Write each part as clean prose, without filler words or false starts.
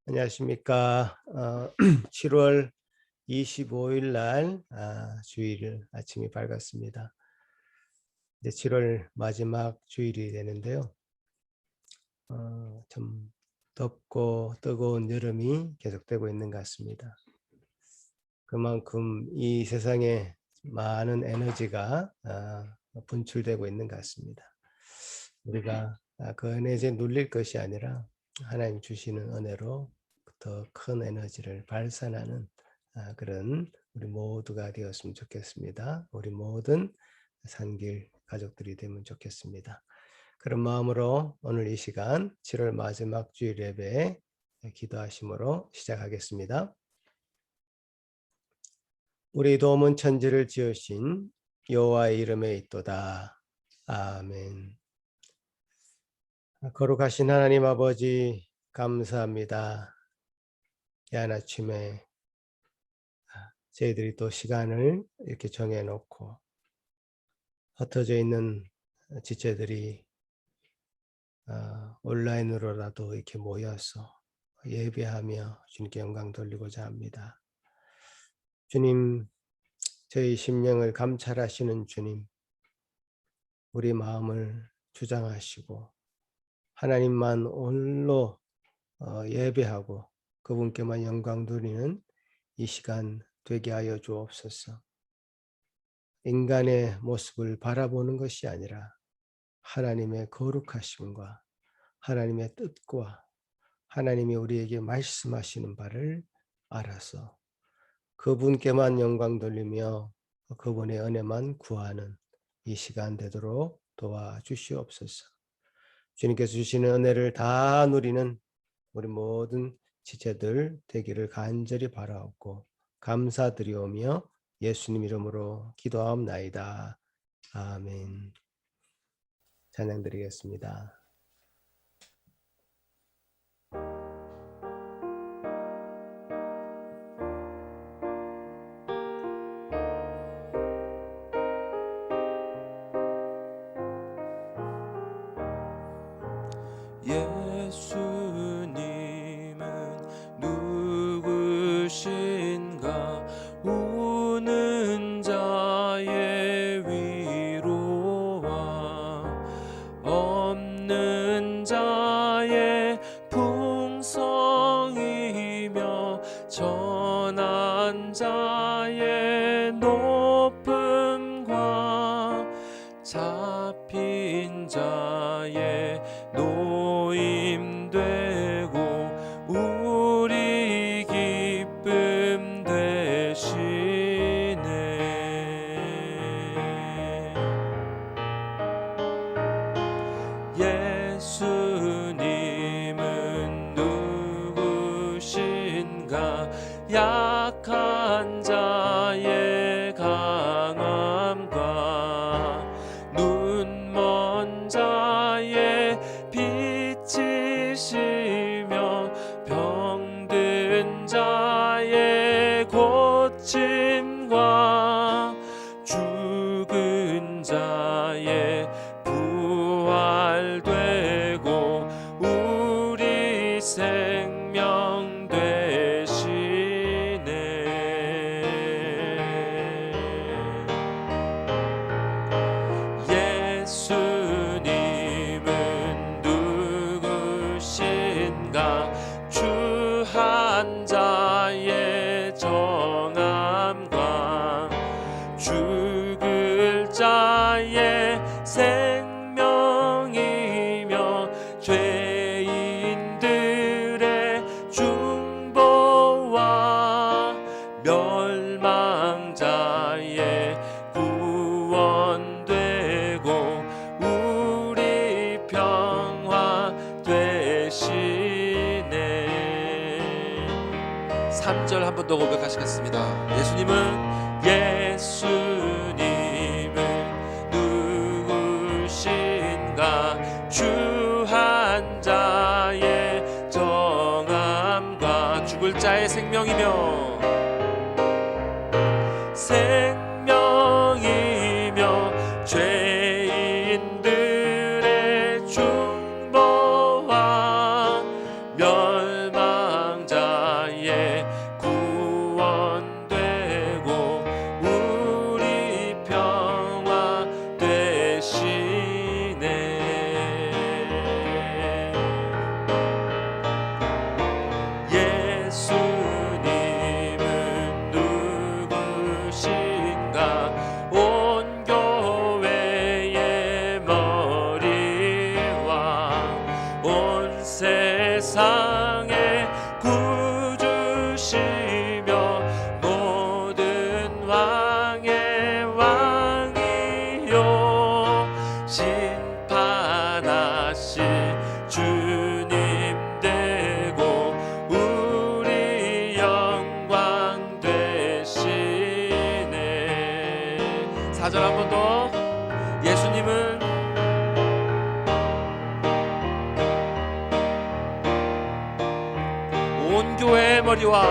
안녕하십니까. 7월 25일 날 주일 아침이 밝았습니다. 이제 7월 마지막 주일이 되는데요. 좀 덥고 뜨거운 여름이 계속되고 있는 것 같습니다. 그만큼 이 세상에 많은 에너지가 분출되고 있는 것 같습니다. 우리가 그 에너지에 눌릴 것이 아니라 하나님 주시는 은혜로 더 큰 에너지를 발산하는 그런 우리 모두가 되었으면 좋겠습니다. 우리 모든 산길 가족들이 되면 좋겠습니다. 그런 마음으로 오늘 이 시간 7월 마지막 주일 예배 기도하심으로 시작하겠습니다. 우리 도움은 천지를 지으신 여호와의 이름에 있도다. 아멘. 거룩하신 하나님 아버지 감사합니다. 야한 아침에 저희들이 또 시간을 이렇게 정해놓고 흩어져 있는 지체들이 온라인으로라도 이렇게 모여서 예배하며 주님께 영광 돌리고자 합니다. 주님, 저희 심령을 감찰하시는 주님, 우리 마음을 주장하시고 하나님만 홀로 예배하고 그분께만 영광 돌리는 이 시간 되게 하여 주옵소서. 인간의 모습을 바라보는 것이 아니라 하나님의 거룩하심과 하나님의 뜻과 하나님이 우리에게 말씀하시는 바를 알아서 그분께만 영광 돌리며 그분의 은혜만 구하는 이 시간 되도록 도와주시옵소서. 주님께서 주시는 은혜를 다 누리는 우리 모든 지체들 되기를 간절히 바라옵고 감사드리오며 예수님 이름으로 기도하옵나이다. 아멘. 찬양 드리겠습니다. 예수님은 누구신가? 우는 자의 위로와 없는 자의 풍성이며 전한 자의 높음과 잡힌 자의 노임되고 우리 기쁨 되시네. 예수님은 누구신가? 약한 자의 강함과 눈먼 자의 빛이시며 병든 자의 고침과 죽은 자의 부활되고 우리 생명 되시네. 예수님은 누구신가? 주한 자의 정함과 죽을 자의 생명이며 죄인들의 중보와 멸망자의 구원되고 우리 평화 되시네. 3절 한 번 더 고백하시겠습니다. 예수님은 누구신가? 주한 자의 정함과 죽을 자의 생명이며 죄인들의 중보와 멸망 충만하신 주님 되고 우리 영광 되시네. 4절 한 번 더. 예수님은 온 교회의 머리와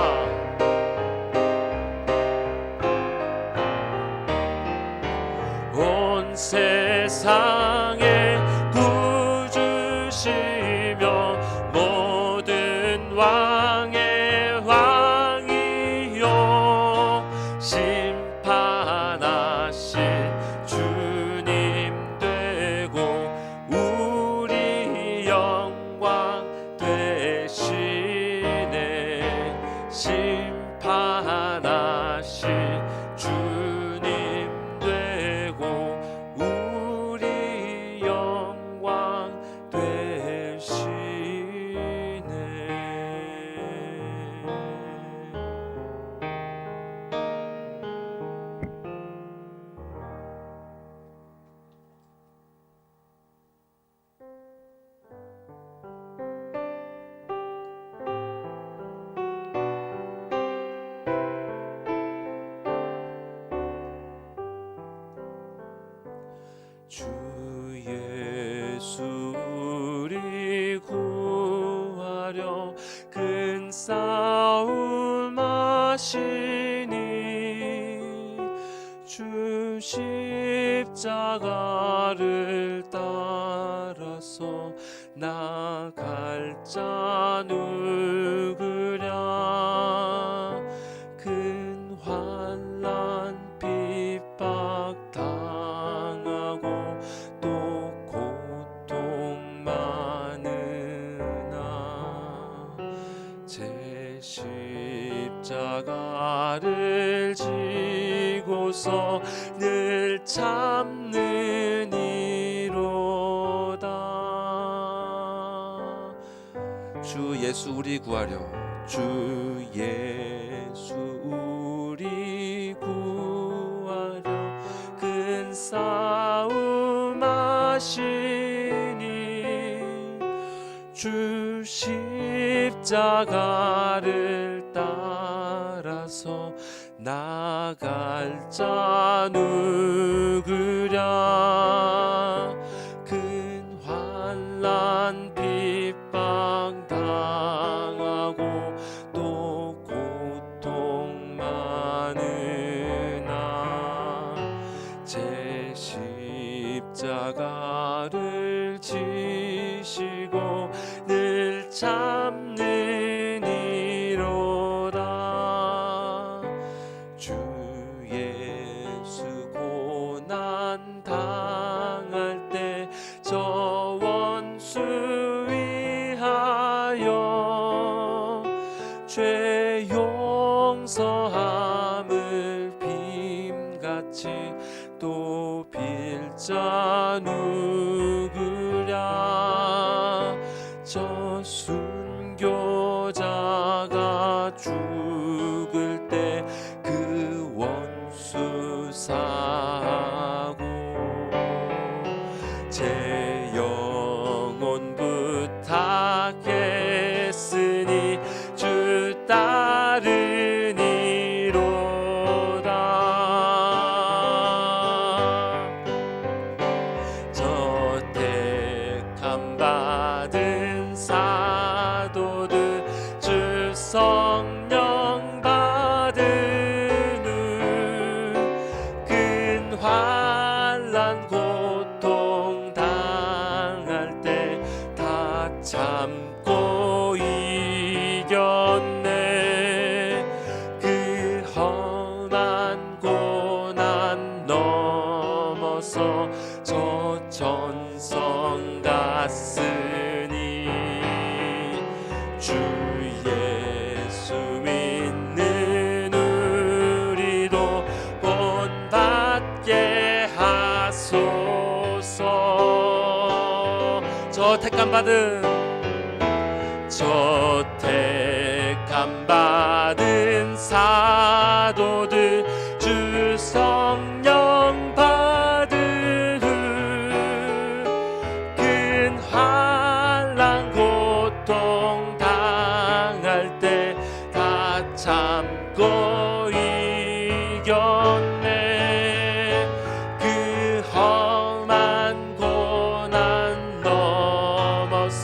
온 세상의 구주시며 모든 왕의 왕이요 심판하신 주님 되고 우리 영광 되시네. 심판하신 주님 되고 우리 영광 되시네. 주 예수 우리 구하려 큰 싸움 하시니 주 십자가를 따라서 나갈 자 누구랴. 큰 환난 핍박 당하고 또 고통 많으나 제 십자가를 지고서 늘 참는 이로다. 주 예수 우리 구하려 주 예수 우리 구하려 큰 싸움 하시니 주 십자가를 따라서 나갈 자 누구랴. 큰 환난 핍박 당하고 또 고통 많으나 제 십자가를 지시고 늘 참는 이로다. 주 예수 고난 당할 때 저 원수 위하여 죄 용서함을 빔같이 또 빌 자 누구랴. 저 순교자가 죽을 때 그 원수 사하고 제 영혼 부탁했으니 주 따르니로다. 저 택함 받은 사도들 주 성령 받은 후 큰 환난 고통 당할 때 다 참고 이겼네. 그 험한 고난 넘어서 저 전성 갔으니 주 예수 믿는 우리도 본받게 하소서. 저 택함 받은 사도들 주 성령 받은 후 큰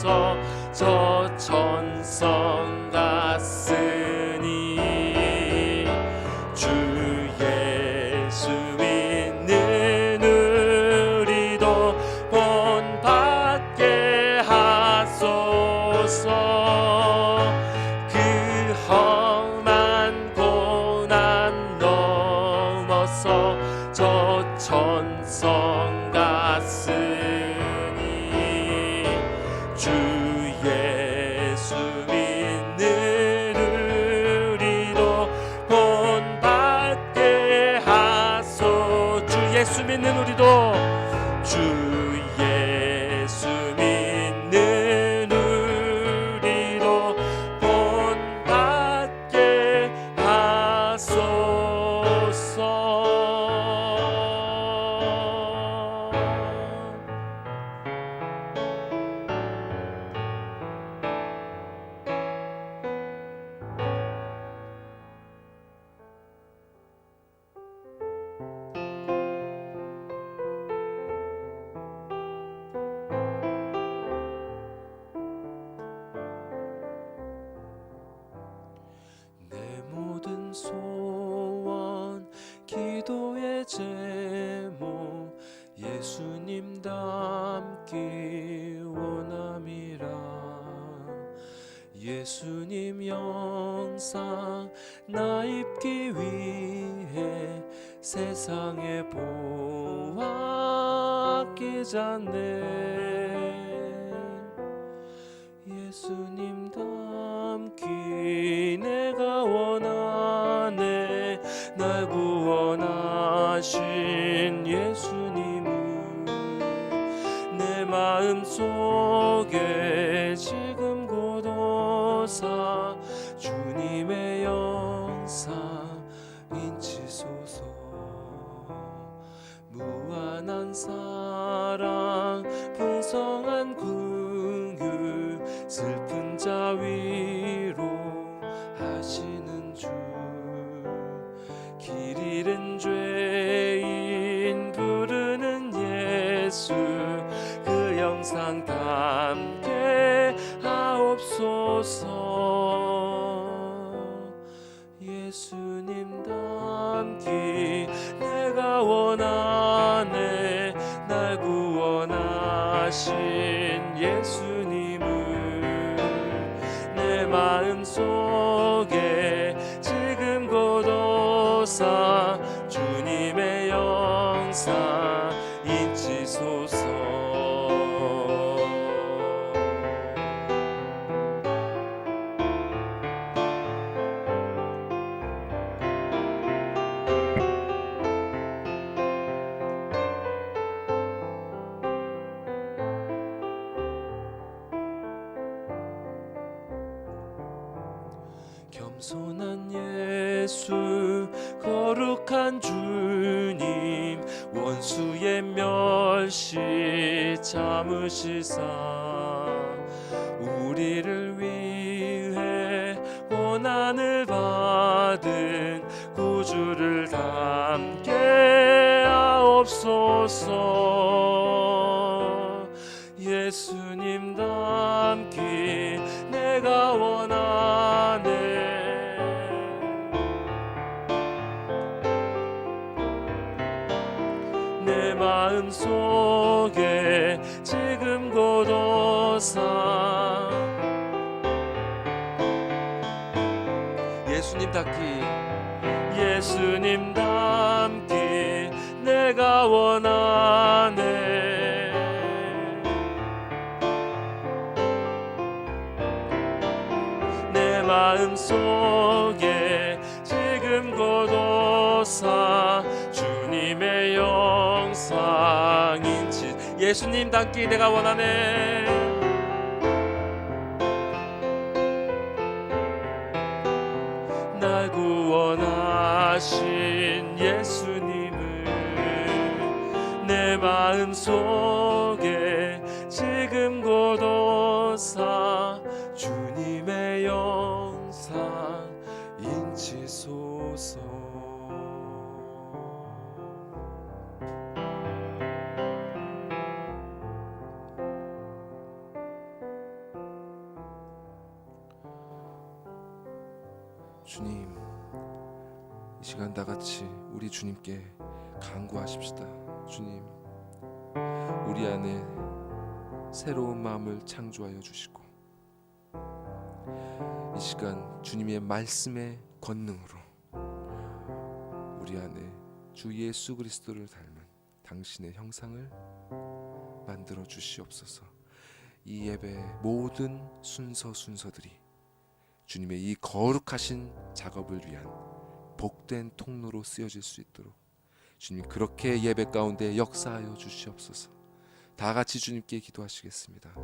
하소서. 저 천성 같으니 주 예수 믿는 우리도 본받게 하소서. 그 험한 고난 넘어서 저 천성 갔으니 주 예수 믿는 우리도 본받게 하소. 주 예수 믿는 우리도 주 예수 믿는 우리도 본받게 하소서. 내 모든 소원 기도의 제목 예수님 닮기 원함이라. 예수님 영상 나 입기 위해 세상에 보았기잖네. 예수님 닮기 내가 원하네. 날 구원하신 예수님은 내 마음속에 지금 고도사 주님의 영상 인치소서. 무한한 사랑 풍성한 긍휼 슬픈 자 위로 하시는 주. 길 잃은 죄인 부르는 예수 그 영상 담게 하옵소서. 예수님 닮기 내가 원하네. 날 구원하신 예수님을 내 마음속에 지금 고도사 주님의 영상 인치소서. 겸손한 예수 거룩한 주님 원수의 멸시 참으시사 우리를 위해 고난을 받은 구주를 담게 하옵소서. 예수님 닮기 내가 원하네. 내 마음속에 지금 고도사 예수님 닮기 예수님 닮기 내가 원하네. 내 마음속에 지금 고도사 주님의 영상인지 예수님 닮기 내가 원하네. 날 구원하신 예수님을 내 마음속에 지금 고도사 주님의 영상 인치소서. 주님, 이 시간 다 같이 우리 주님께 간구하십시다. 주님, 우리 안에 새로운 마음을 창조하여 주시고 이 시간 주님의 말씀의 권능으로 우리 안에 주 예수 그리스도를 닮은 당신의 형상을 만들어 주시옵소서. 이 예배 모든 순서들이 주님의 이 거룩하신 작업을 위한 복된 통로로 쓰여질 수 있도록 주님 그렇게 예배 가운데 역사하여 주시옵소서. 다 같이 주님께 기도하시겠습니다.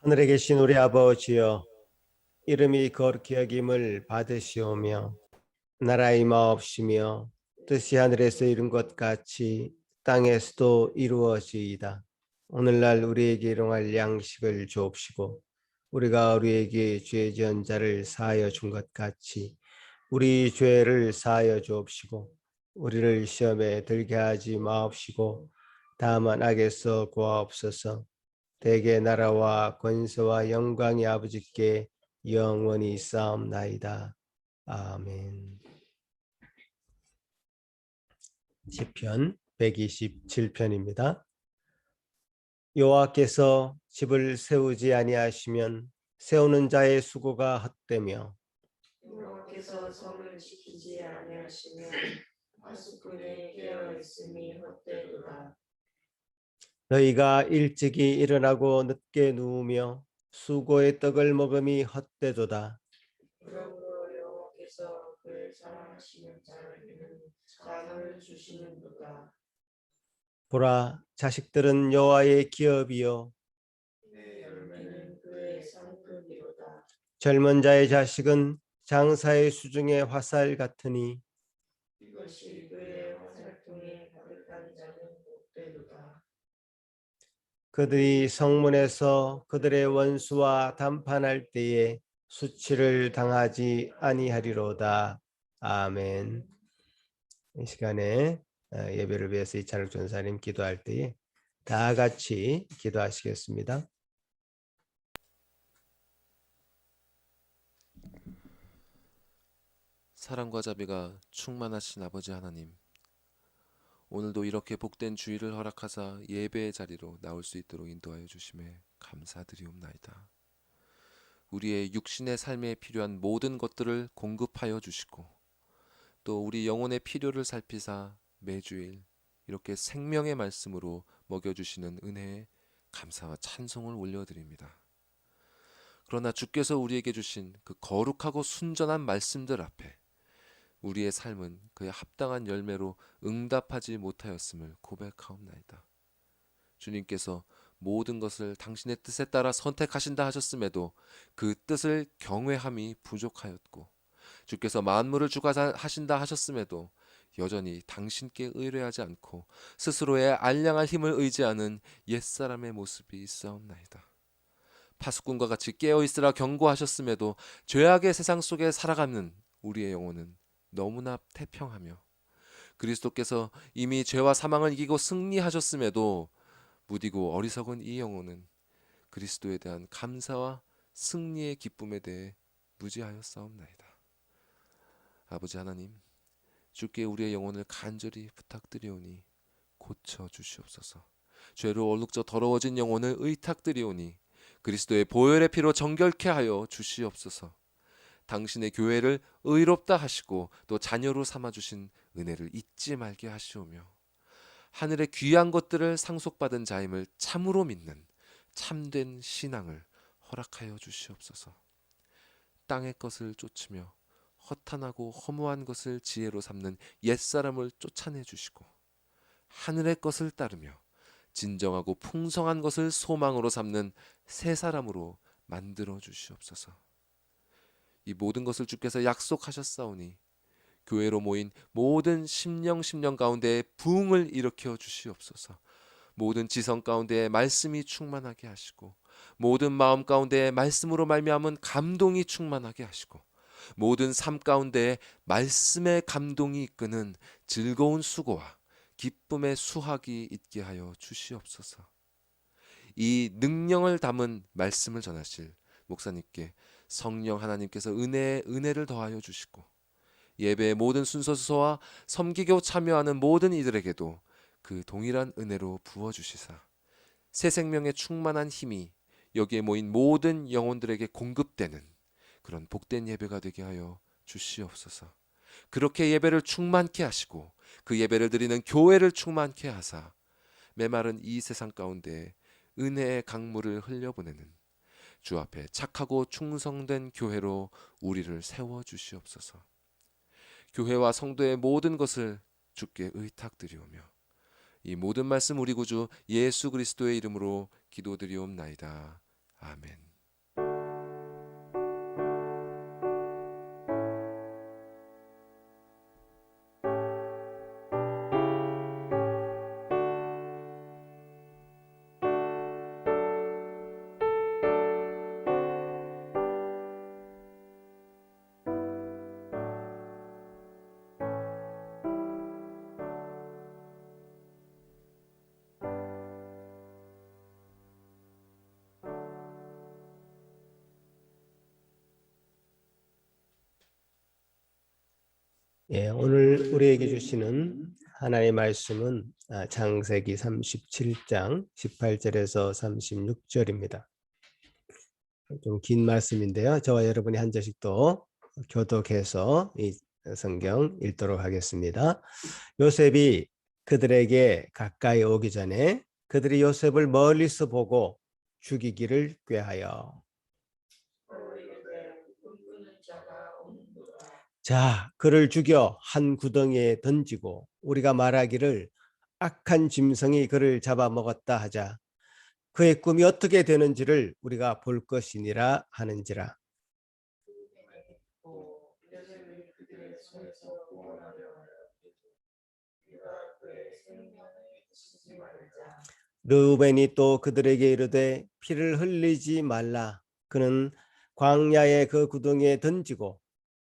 하늘에 계신 우리 아버지여, 이름이 거룩히 여김을 받으시오며 나라의 마옵시며 뜻이 하늘에서 이룬 것 같이 땅에서도 이루어지이다. 오늘날 우리에게 일용할 양식을 주옵시고 우리가 우리에게 죄 지은 자를 사하여 준 것 같이 우리 죄를 사하여 주옵시고 우리를 시험에 들게 하지 마옵시고 다만 악에서 구하옵소서. 대개 나라와 권세와 영광이 아버지께 영원히 있사옵나이다. 아멘. 시편 127편입니다. 여호와께서 집을 세우지 아니하시면 세우는 자의 수고가 헛되며 여호와께서 성을 지키지 아니하시면 파수꾼이 깨어 있음이 헛되도다. 너희가 일찍이 일어나고 늦게 누우며 수고의 떡을 먹음이 헛되도다. 그러므로 여호와께서 그를 사랑하시는 자에게는 잠을 주시는도다. 보라, 자식들은 여호와의 기업이요 내 열매는 그의 상급이로다. 젊은 자의 자식은 장사의 수중의 화살 같으니 이것이 그의 화살통에 가득한 자는 복되도다. 그들이 성문에서 그들의 원수와 담판할 때에 수치를 당하지 아니하리로다. 아멘. 이 시간에 예배를 위해서 이찬욱 전사님 기도할 때에 다 같이 기도하시겠습니다. 사랑과 자비가 충만하신 아버지 하나님, 오늘도 이렇게 복된 주일을 허락하사 예배의 자리로 나올 수 있도록 인도하여 주심에 감사드리옵나이다. 우리의 육신의 삶에 필요한 모든 것들을 공급하여 주시고 또 우리 영혼의 필요를 살피사 매주일 이렇게 생명의 말씀으로 먹여주시는 은혜에 감사와 찬송을 올려드립니다. 그러나 주께서 우리에게 주신 그 거룩하고 순전한 말씀들 앞에 우리의 삶은 그에 합당한 열매로 응답하지 못하였음을 고백하옵나이다. 주님께서 모든 것을 당신의 뜻에 따라 선택하신다 하셨음에도 그 뜻을 경외함이 부족하였고, 주께서 만물을 주관하신다 하셨음에도 여전히 당신께 의뢰하지 않고 스스로의 알량할 힘을 의지하는 옛사람의 모습이 있사옵나이다. 파수꾼과 같이 깨어있으라 경고하셨음에도 죄악의 세상 속에 살아가는 우리의 영혼은 너무나 태평하며 그리스도께서 이미 죄와 사망을 이기고 승리하셨음에도 무디고 어리석은 이 영혼은 그리스도에 대한 감사와 승리의 기쁨에 대해 무지하였사옵나이다. 아버지 하나님, 주께 우리의 영혼을 간절히 부탁드리오니 고쳐 주시옵소서. 죄로 얼룩져 더러워진 영혼을 의탁드리오니 그리스도의 보혈의 피로 정결케 하여 주시옵소서. 당신의 교회를 의롭다 하시고 또 자녀로 삼아 주신 은혜를 잊지 말게 하시오며 하늘의 귀한 것들을 상속받은 자임을 참으로 믿는 참된 신앙을 허락하여 주시옵소서. 땅의 것을 쫓으며 허탄하고 허무한 것을 지혜로 삼는 옛사람을 쫓아내 주시고 하늘의 것을 따르며 진정하고 풍성한 것을 소망으로 삼는 새 사람으로 만들어 주시옵소서. 이 모든 것을 주께서 약속하셨사오니 교회로 모인 모든 심령 가운데에 부흥을 일으켜 주시옵소서. 모든 지성 가운데에 말씀이 충만하게 하시고 모든 마음 가운데에 말씀으로 말미암은 감동이 충만하게 하시고 모든 삶 가운데에 말씀의 감동이 이끄는 즐거운 수고와 기쁨의 수확이 있게 하여 주시옵소서. 이 능력을 담은 말씀을 전하실 목사님께 성령 하나님께서 은혜를 더하여 주시고 예배의 모든 순서수서와 섬기교 참여하는 모든 이들에게도 그 동일한 은혜로 부어주시사 새 생명의 충만한 힘이 여기에 모인 모든 영혼들에게 공급되는 그런 복된 예배가 되게 하여 주시옵소서. 그렇게 예배를 충만케 하시고 그 예배를 드리는 교회를 충만케 하사 메마른 이 세상 가운데 은혜의 강물을 흘려보내는 주 앞에 착하고 충성된 교회로 우리를 세워 주시옵소서. 교회와 성도의 모든 것을 주께 의탁드리오며 이 모든 말씀 우리 구주 예수 그리스도의 이름으로 기도드리옵나이다. 아멘. 예, 오늘 우리에게 주시는 하나님의 말씀은 창세기 37장 18절에서 36절입니다. 좀 긴 말씀인데요. 저와 여러분이 한 절씩 또 교독해서 이 성경 읽도록 하겠습니다. 요셉이 그들에게 가까이 오기 전에 그들이 요셉을 멀리서 보고 죽이기를 꾀하여 자, 그를 죽여 한 구덩이에 던지고 우리가 말하기를 악한 짐승이 그를 잡아먹었다 하자. 그의 꿈이 어떻게 되는지를 우리가 볼 것이니라 하는지라. 르우벤이 또 그들에게 이르되 피를 흘리지 말라. 그는 광야의 그 구덩이에 던지고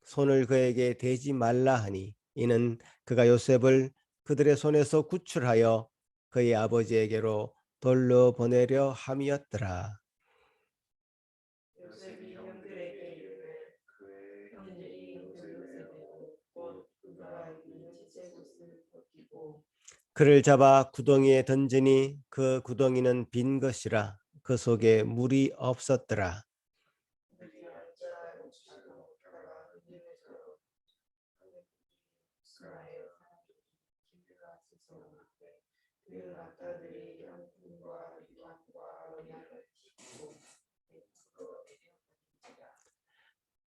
손을 그에게 대지 말라 하니 이는 그가 요셉을 그들의 손에서 구출하여 그의 아버지에게로 돌려 보내려 함이었더라. 요셉이 형들에게 이르되 그의 형들이 요셉에게 곧 그가 입은 지체옷을 벗기고 그를 잡아 구덩이에 던지니 그 구덩이는 빈 것이라 그 속에 물이 없었더라.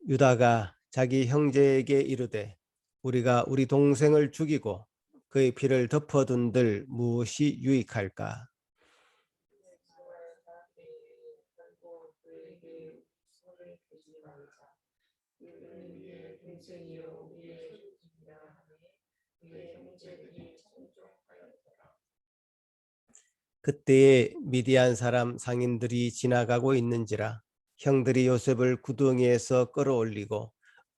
유다가 자기 형제에게 이르되 우리가 우리 동생을 죽이고 그의 피를 덮어둔들 무엇이 유익할까? 그때에 미디안 사람 상인들이 지나가고 있는지라 형들이 요셉을 구덩이에서 끌어올리고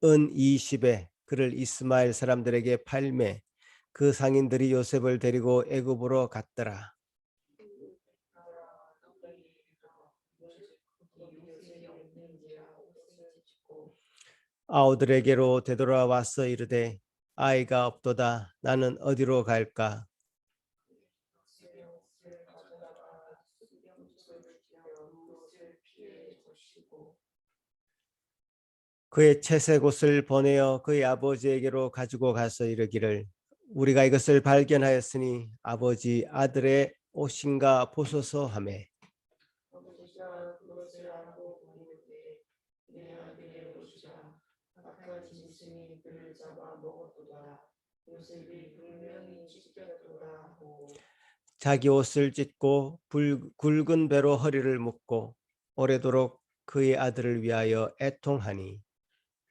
은 20에 그를 이스마엘 사람들에게 팔매 그 상인들이 요셉을 데리고 애굽으로 갔더라. 아우들에게로 되돌아와서 이르되 아이가 없도다. 나는 어디로 갈까? 그의 채색 옷을 보내어 그의 아버지에게로 가지고 가서 이르기를 우리가 이것을 발견하였으니 아버지 아들의 옷인가 보소서 하매 아버지가 그것을 알고 보니되 내 아들의 옷이라 악한 짐승이 그를 잡아 먹었도다. 요셉이 분명히 찢겼도다 하고 자기 옷을 찢고 굵은 배로 허리를 묶고 오래도록 그의 아들을 위하여 애통하니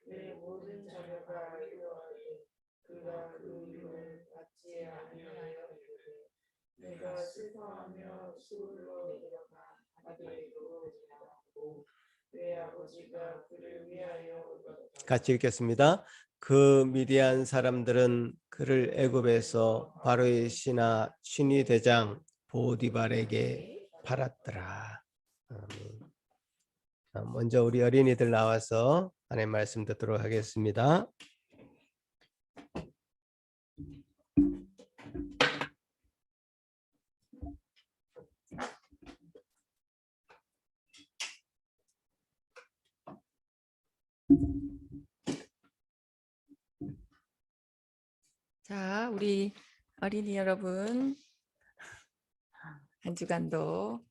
내 모든 자녀가 이루어하되 그가 그 이름을 받지 아니하여 이르되 내가 슬퍼하며 수울로 내려가 아들에게로 데려가고 내 아버지가 그를 위하여 울었다. 같이 읽겠습니다. 그 미디안 사람들은 그를 애굽에서 바로의 신하 신위 대장 보디발에게 팔았더라. 아멘. 먼저 우리 어린이들 나와서 하나님 말씀 듣도록 하겠습니다. 자, 우리 어린이 여러분, 한 주간도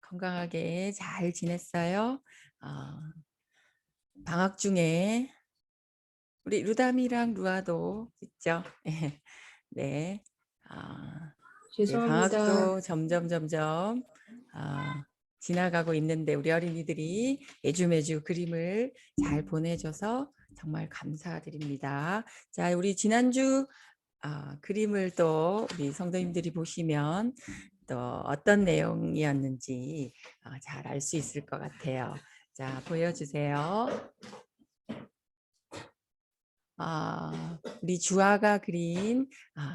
건강하게 잘 지냈어요? 방학 중에 우리 루담이랑 루아도 있죠? 네. 죄송합니다. 방학도 점점 지나가고 있는데 우리 어린이들이 매주 그림을 잘 보내줘서 정말 감사드립니다. 자, 우리 지난주 그림을 또 우리 성도님들이 보시면 또 어떤 내용이었는지 잘 알 수 있을 것 같아요. 자, 보여주세요. 우리 주아가 그린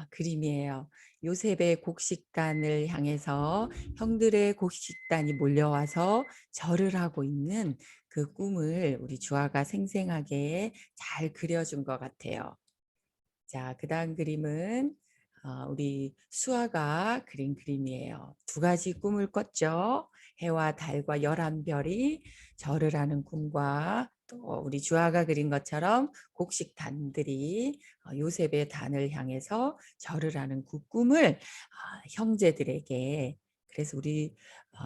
그림이에요. 요셉의 곡식단을 향해서 형들의 곡식단이 몰려와서 절을 하고 있는 그 꿈을 우리 주아가 생생하게 잘 그려준 것 같아요. 자, 그 다음 그림은 우리 수아가 그린 그림이에요. 두 가지 꿈을 꿨죠. 해와 달과 11별이 절을 하는 꿈과 또 우리 주아가 그린 것처럼 곡식단들이 요셉의 단을 향해서 절을 하는 그 꿈을 형제들에게, 그래서 우리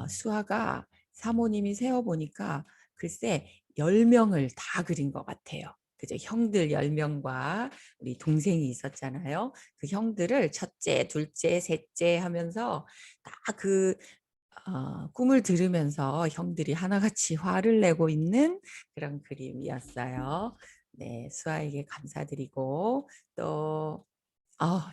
수아가 사모님이 세어보니까 글쎄 10명을 다 그린 것 같아요. 그죠? 형들 10명과 우리 동생이 있었잖아요. 그 형들을 첫째, 둘째, 셋째 하면서 딱 그 꿈을 들으면서 형들이 하나같이 화를 내고 있는 그런 그림이었어요. 네, 수아에게 감사드리고 또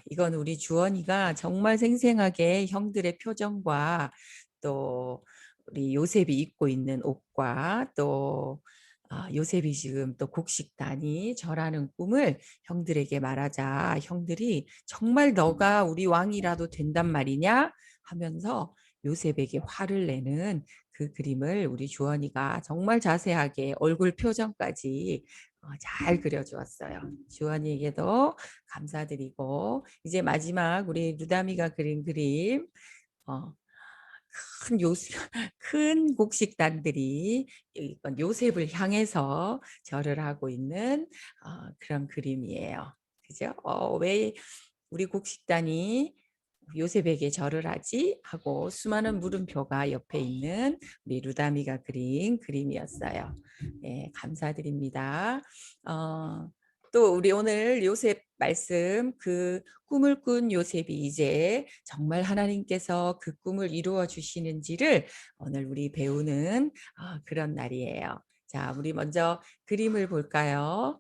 이건 우리 주원이가 정말 생생하게 형들의 표정과 또 우리 요셉이 입고 있는 옷과 또 요셉이 지금 또 곡식단이 절하는 꿈을 형들에게 말하자 형들이 정말 너가 우리 왕이라도 된단 말이냐 하면서 요셉에게 화를 내는 그 그림을 우리 주원이가 정말 자세하게 얼굴 표정까지 잘 그려주었어요. 주원이에게도 감사드리고 이제 마지막 우리 루다미가 그린 그림 큰 곡식단들이 이건 요셉을 향해서 절을 하고 있는 그런 그림이에요. 그죠? 왜 우리 곡식단이 요셉에게 절을 하지? 하고 수많은 물음표가 옆에 있는 우리 루다미가 그린 그림이었어요. 네, 감사드립니다. 또 우리 오늘 요셉 말씀, 그 꿈을 꾼 요셉이 이제 정말 하나님께서 그 꿈을 이루어 주시는지를 오늘 우리 배우는 그런 날이에요. 자, 우리 먼저 그림을 볼까요?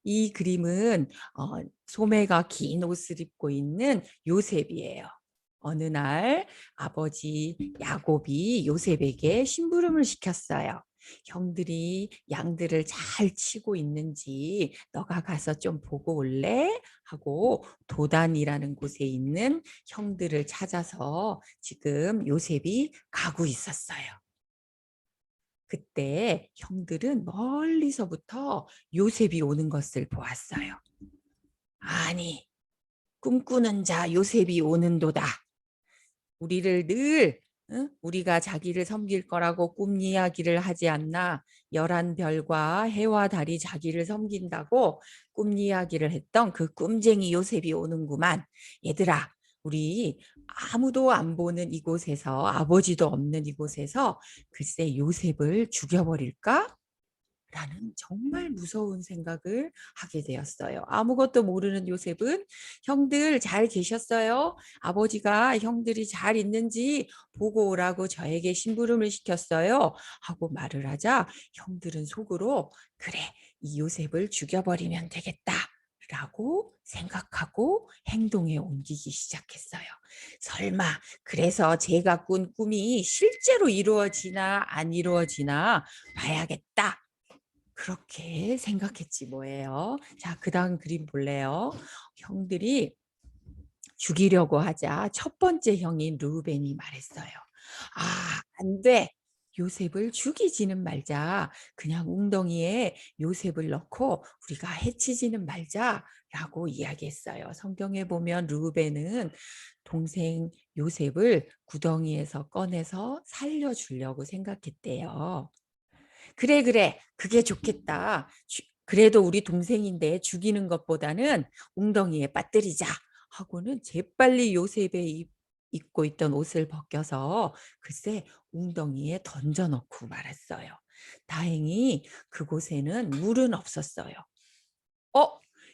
이 그림은 소매가 긴 옷을 입고 있는 요셉이에요. 어느 날 아버지 야곱이 요셉에게 심부름을 시켰어요. 형들이 양들을 잘 치고 있는지 너가 가서 좀 보고 올래? 하고 도단이라는 곳에 있는 형들을 찾아서 지금 요셉이 가고 있었어요. 그때 형들은 멀리서부터 요셉이 오는 것을 보았어요. 아니, 꿈꾸는 자 요셉이 오는도다. 우리를 늘 우리가 자기를 섬길 거라고 꿈 이야기를 하지 않나. 11별과 해와 달이 자기를 섬긴다고 꿈 이야기를 했던 그 꿈쟁이 요셉이 오는구만. 얘들아, 우리 아무도 안 보는 이곳에서, 아버지도 없는 이곳에서 글쎄 요셉을 죽여버릴까? 라는 정말 무서운 생각을 하게 되었어요. 아무것도 모르는 요셉은 형들 잘 계셨어요? 아버지가 형들이 잘 있는지 보고 오라고 저에게 심부름을 시켰어요. 하고 말을 하자 형들은 속으로 그래, 이 요셉을 죽여버리면 되겠다. 라고 생각하고 행동에 옮기기 시작했어요. 설마 그래서 제가 꾼 꿈이 실제로 이루어지나 안 이루어지나 봐야겠다. 그렇게 생각했지 뭐예요. 자, 그다음 그림 볼래요? 형들이 죽이려고 하자 첫 번째 형인 르우벤이 말했어요. 아, 안 돼. 요셉을 죽이지는 말자. 그냥 웅덩이에 요셉을 넣고 우리가 해치지는 말자라고 이야기했어요. 성경에 보면 르우벤은 동생 요셉을 구덩이에서 꺼내서 살려주려고 생각했대요. 그래, 그래. 그게 좋겠다. 그래도 우리 동생인데 죽이는 것보다는 웅덩이에 빠뜨리자 하고는 재빨리 요셉의 입고 있던 옷을 벗겨서 글쎄 웅덩이에 던져놓고 말았어요. 다행히 그곳에는 물은 없었어요.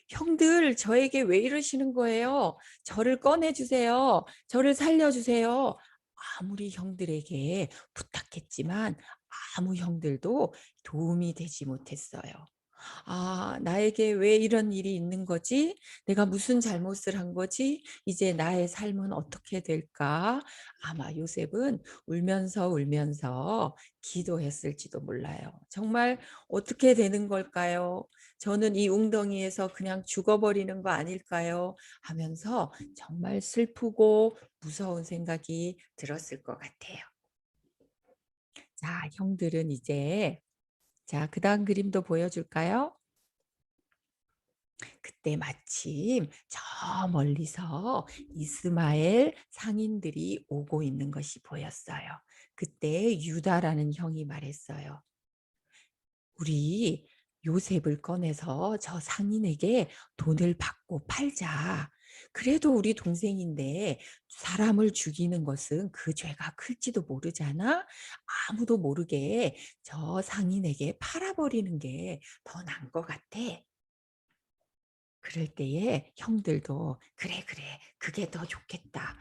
형들 저에게 왜 이러시는 거예요? 저를 꺼내주세요. 저를 살려주세요. 아무리 형들에게 부탁했지만 아무 형들도 도움이 되지 못했어요. 아, 나에게 왜 이런 일이 있는 거지? 내가 무슨 잘못을 한 거지? 이제 나의 삶은 어떻게 될까? 아마 요셉은 울면서 기도했을지도 몰라요. 정말 어떻게 되는 걸까요? 저는 이 웅덩이에서 그냥 죽어버리는 거 아닐까요? 하면서 정말 슬프고 무서운 생각이 들었을 것 같아요. 자, 형들은 이제 자, 그다음 그림도 보여줄까요? 그때 마침 저 멀리서 이스마엘 상인들이 오고 있는 것이 보였어요. 그때 유다라는 형이 말했어요. 우리 요셉을 꺼내서 저 상인에게 돈을 받고 팔자. 그래도 우리 동생인데 사람을 죽이는 것은 그 죄가 클지도 모르잖아. 아무도 모르게 저 상인에게 팔아버리는 게 더 나은 것 같아. 그럴 때에 형들도 그래, 그게 더 좋겠다.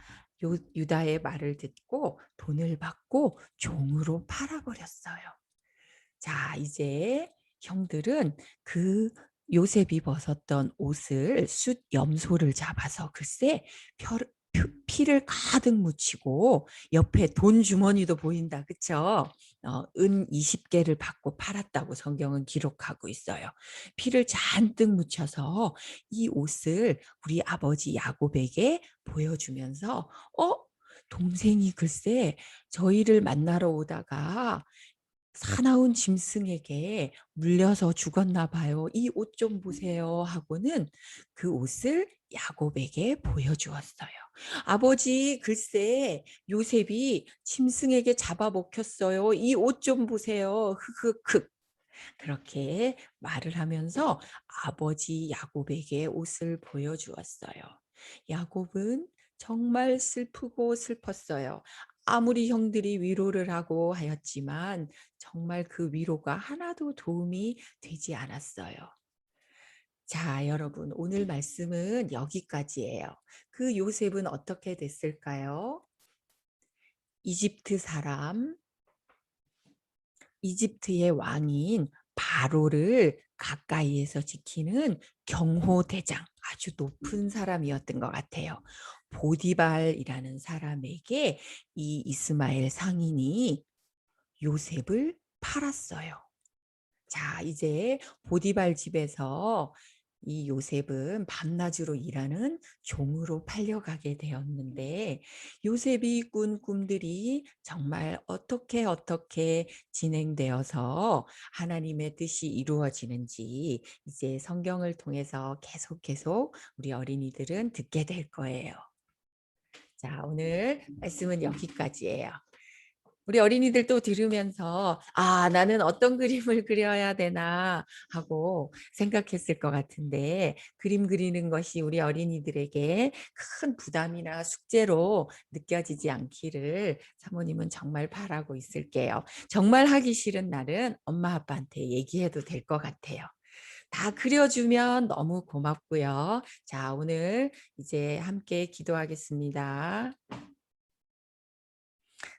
유다의 말을 듣고 돈을 받고 종으로 팔아버렸어요. 자, 이제 형들은 그 요셉이 벗었던 옷을 숫 염소를 잡아서 글쎄 피를 가득 묻히고 옆에 돈 주머니도 보인다. 그쵸? 은 20개를 받고 팔았다고 성경은 기록하고 있어요. 피를 잔뜩 묻혀서 이 옷을 우리 아버지 야곱에게 보여주면서 동생이 글쎄 저희를 만나러 오다가 사나운 짐승에게 물려서 죽었나 봐요. 이 옷 좀 보세요 하고는 그 옷을 야곱에게 보여주었어요. 아버지 글쎄 요셉이 짐승에게 잡아먹혔어요. 이 옷 좀 보세요. 흑흑흑. 그렇게 말을 하면서 아버지 야곱에게 옷을 보여주었어요. 야곱은 정말 슬프고 슬펐어요. 아무리 형들이 위로를 하고 하였지만 정말 그 위로가 하나도 도움이 되지 않았어요. 자, 여러분, 오늘 말씀은 여기까지예요. 그 요셉은 어떻게 됐을까요? 이집트 사람, 이집트의 왕인 바로를 가까이에서 지키는 경호대장, 아주 높은 사람이었던 것 같아요. 보디발이라는 사람에게 이 이스마엘 상인이 요셉을 팔았어요. 자, 이제 보디발 집에서 이 요셉은 밤낮으로 일하는 종으로 팔려가게 되었는데 요셉이 꾼 꿈들이 정말 어떻게 진행되어서 하나님의 뜻이 이루어지는지 이제 성경을 통해서 계속 우리 어린이들은 듣게 될 거예요. 자, 오늘 말씀은 여기까지예요. 우리 어린이들도 들으면서 나는 어떤 그림을 그려야 되나 하고 생각했을 것 같은데 그림 그리는 것이 우리 어린이들에게 큰 부담이나 숙제로 느껴지지 않기를 사모님은 정말 바라고 있을게요. 정말 하기 싫은 날은 엄마 아빠한테 얘기해도 될 것 같아요. 다 그려주면 너무 고맙고요. 자, 오늘 이제 함께 기도하겠습니다.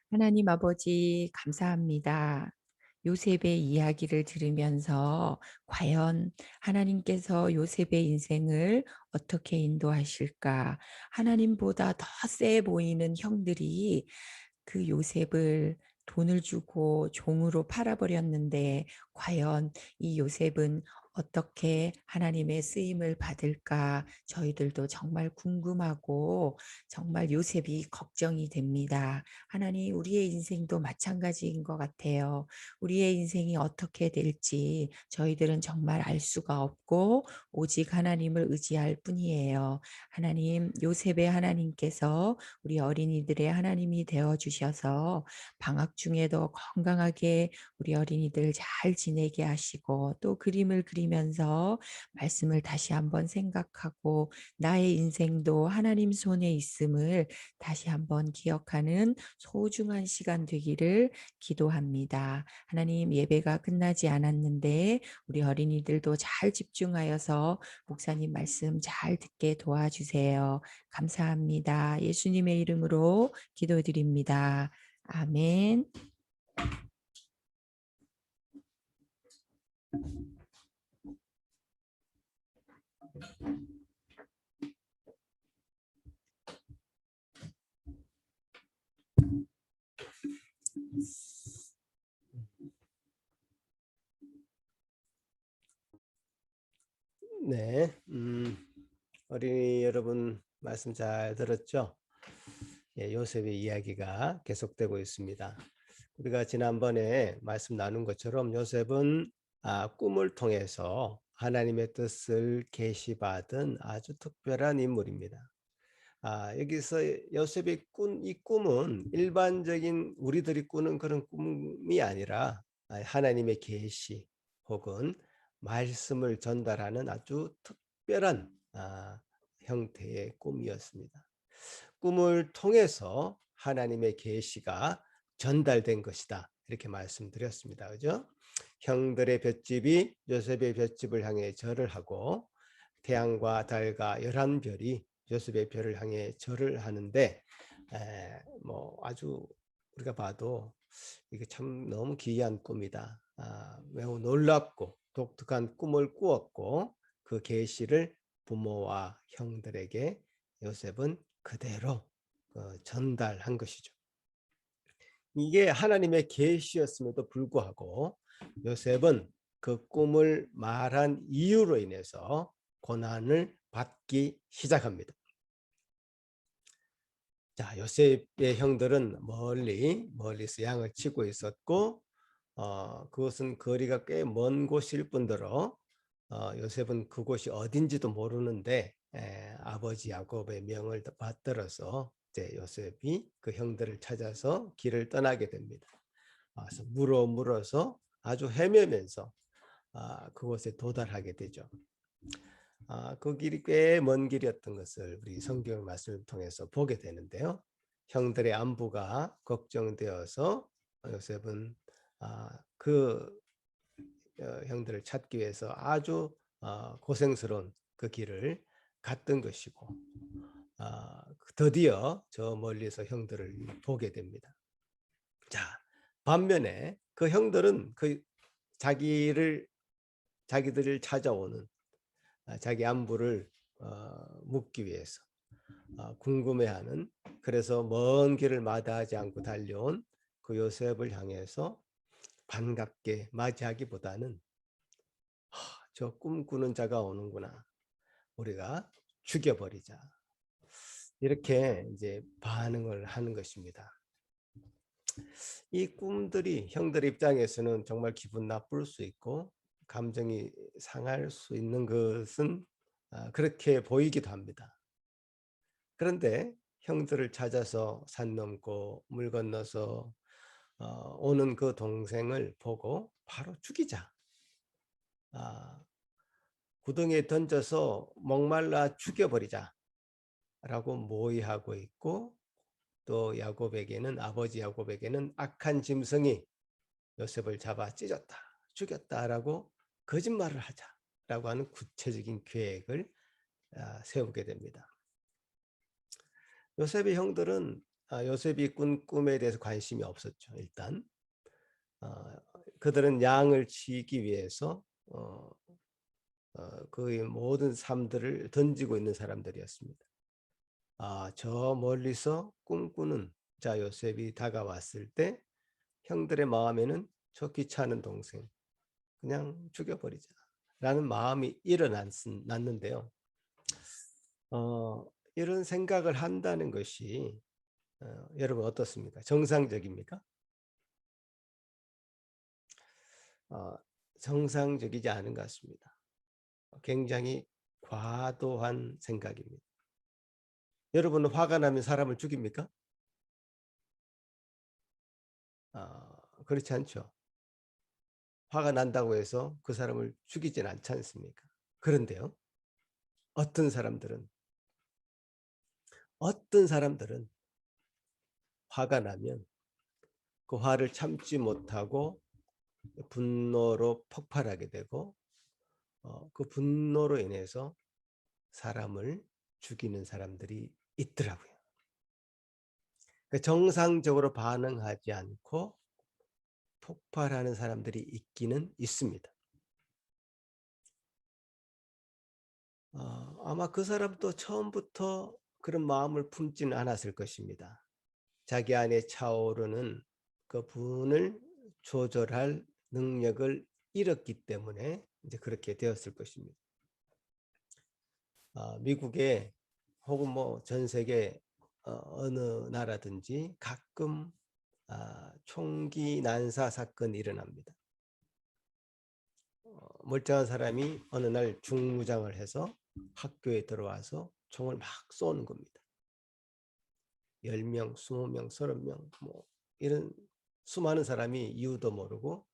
하나님 아버지 감사합니다. 요셉의 이야기를 들으면서 과연 하나님께서 요셉의 인생을 어떻게 인도하실까? 하나님보다 더 세 보이는 형들이 그 요셉을 돈을 주고 종으로 팔아버렸는데 과연 이 요셉은 어떻게 하나님의 쓰임을 받을까? 저희들도 정말 궁금하고 정말 요셉이 걱정이 됩니다. 하나님, 우리의 인생도 마찬가지인 것 같아요. 우리의 인생이 어떻게 될지 저희들은 정말 알 수가 없고 오직 하나님을 의지할 뿐이에요. 하나님, 요셉의 하나님께서 우리 어린이들의 하나님이 되어 주셔서 방학 중에도 건강하게 우리 어린이들 잘 지내게 하시고 또 그림을 그리면서 말씀을 다시 한번 생각하고 나의 인생도 하나님 손에 있음을 다시 한번 기억하는 소중한 시간 되기를 기도합니다. 하나님, 예배가 끝나지 않았는데 우리 어린이들도 잘 집중하여서 목사님 말씀 잘 듣게 도와주세요. 감사합니다. 예수님의 이름으로 기도드립니다. 아멘. 네, 어린이 여러분 말씀 잘 들었죠? 예, 요셉의 이야기가 계속되고 있습니다. 우리가 지난번에 말씀 나눈 것처럼 요셉은 꿈을 통해서 하나님의 뜻을 계시받은 아주 특별한 인물입니다. 여기서 요셉이 꾼 이 꿈은 일반적인 우리들이 꾸는 그런 꿈이 아니라 하나님의 계시 혹은 말씀을 전달하는 아주 특별한 형태의 꿈이었습니다. 꿈을 통해서 하나님의 계시가 전달된 것이다. 이렇게 말씀드렸습니다. 그죠? 형들의 볏집이 요셉의 볏집을 향해 절을 하고 태양과 달과 11별이 요셉의 별을 향해 절을 하는데 뭐 아주 우리가 봐도 이게 참 너무 기이한 꿈이다. 매우 놀랍고 독특한 꿈을 꾸었고 그 계시를 부모와 형들에게 요셉은 그대로 전달한 것이죠. 이게 하나님의 계시였음에도 불구하고 요셉은 그 꿈을 말한 이유로 인해서 고난을 받기 시작합니다. 자, 요셉의 형들은 멀리서 양을 치고 있었고 그것은 거리가 꽤 먼 곳일 뿐더러 요셉은 그곳이 어딘지도 모르는데 아버지 야곱의 명을 받들어서 이제 요셉이 그 형들을 찾아서 길을 떠나게 됩니다. 그래서 물어서 아주 헤매면서 그곳에 도달하게 되죠. 그 길이 꽤 먼 길이었던 것을 우리 성경 말씀을 통해서 보게 되는데요. 형들의 안부가 걱정되어서 요셉은 그 형들을 찾기 위해서 아주 고생스러운 그 길을 갔던 것이고 드디어 저 멀리서 형들을 보게 됩니다. 자, 반면에 그 형들은 그 자기들을 찾아오는 자기 안부를 묻기 위해서 궁금해하는, 그래서 먼 길을 마다하지 않고 달려온 그 요셉을 향해서 반갑게 맞이하기보다는 저 꿈꾸는 자가 오는구나. 우리가 죽여버리자. 이렇게 이제 반응을 하는 것입니다. 이 꿈들이 형들 입장에서는 정말 기분 나쁠 수 있고 감정이 상할 수 있는 것은 그렇게 보이기도 합니다. 그런데 형들을 찾아서 산 넘고 물 건너서 오는 그 동생을 보고 바로 죽이자. 구덩이에 던져서 목말라 죽여버리자. 라고 모의하고 있고 또 야곱에게는 아버지 야곱에게는 악한 짐승이 요셉을 잡아 찢었다, 죽였다라고 거짓말을 하자라고 하는 구체적인 계획을 세우게 됩니다. 요셉의 형들은 요셉이 꾼 꿈에 대해서 관심이 없었죠. 일단 그들은 양을 치기 위해서 그의 모든 삶들을 던지고 있는 사람들이었습니다. 저 멀리서 꿈꾸는 자 요셉이 다가왔을 때 형들의 마음에는 저 귀찮은 동생 그냥 죽여버리자 라는 마음이 일어났는데요. 이런 생각을 한다는 것이 여러분 어떻습니까? 정상적입니까? 정상적이지 않은 것 같습니다. 굉장히 과도한 생각입니다. 여러분은 화가 나면 사람을 죽입니까? 그렇지 않죠. 화가 난다고 해서 그 사람을 죽이진 않지 않습니까? 그런데요, 어떤 사람들은 화가 나면 그 화를 참지 못하고 분노로 폭발하게 되고 그 분노로 인해서 사람을 죽이는 사람들이 있더라고요. 그러니까 정상적으로 반응하지 않고 폭발하는 사람들이 있기는 있습니다. 아마 그 사람도 처음부터 그런 마음을 품지는 않았을 것입니다. 자기 안에 차오르는 그 분을 조절할 능력을 잃었기 때문에 이제 그렇게 되었을 것입니다. 미국에 혹은 뭐 전 세계 어느 나라든지 가끔 총기 난사 사건이 일어납니다. 멀쩡한 사람이 어느 날 중무장을 해서 학교에 들어와서 총을 막 쏘는 겁니다. 10명, 20명, 30명 뭐 이런 수많은 사람이 이유도 모르고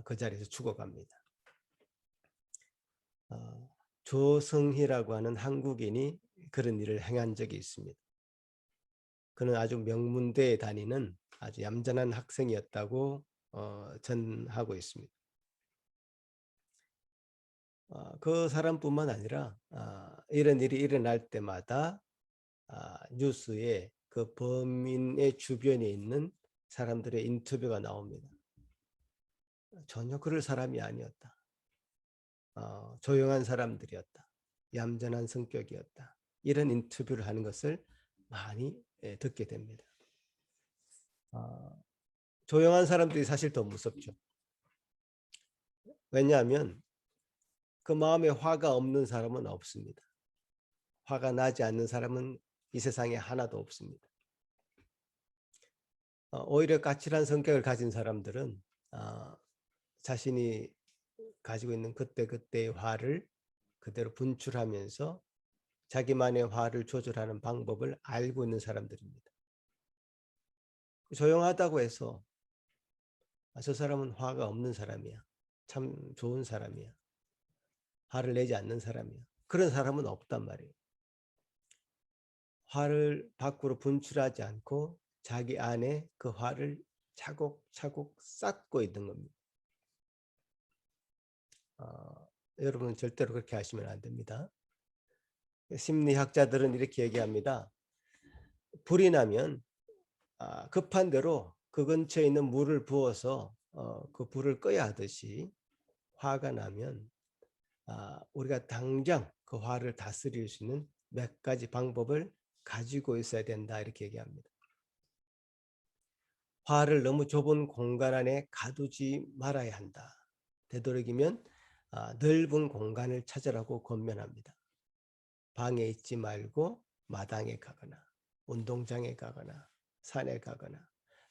그 자리에서 죽어갑니다. 조성희라고 하는 한국인이 그런 일을 행한 적이 있습니다. 그는 아주 명문대에 다니는 아주 얌전한 학생이었다고 전하고 있습니다. 그 사람뿐만 아니라 이런 일이 일어날 때마다 뉴스에 그 범인의 주변에 있는 사람들의 인터뷰가 나옵니다. 전혀 그럴 사람이 아니었다. 조용한 사람들이었다. 얌전한 성격이었다. 이런 인터뷰를 하는 것을 많이 듣게 됩니다. 조용한 사람들이 사실 더 무섭죠. 왜냐하면 그 마음에 화가 없는 사람은 없습니다. 화가 나지 않는 사람은 이 세상에 하나도 없습니다. 오히려 까칠한 성격을 가진 사람들은 자신이 가지고 있는 그때그때의 화를 그대로 분출하면서 자기만의 화를 조절하는 방법을 알고 있는 사람들입니다. 조용하다고 해서 저 사람은 화가 없는 사람이야. 참 좋은 사람이야. 화를 내지 않는 사람이야. 그런 사람은 없단 말이에요. 화를 밖으로 분출하지 않고 자기 안에 그 화를 차곡차곡 쌓고 있는 겁니다. 여러분 절대로 그렇게 하시면 안 됩니다. 심리학자들은 이렇게 얘기합니다. 불이 나면 급한 대로 그 근처에 있는 물을 부어서 그 불을 꺼야 하듯이 화가 나면 우리가 당장 그 화를 다스릴 수 있는 몇 가지 방법을 가지고 있어야 된다 이렇게 얘기합니다. 화를 너무 좁은 공간 안에 가두지 말아야 한다. 되도록이면 넓은 공간을 찾으라고 권면합니다. 방에 있지 말고 마당에 가거나 운동장에 가거나 산에 가거나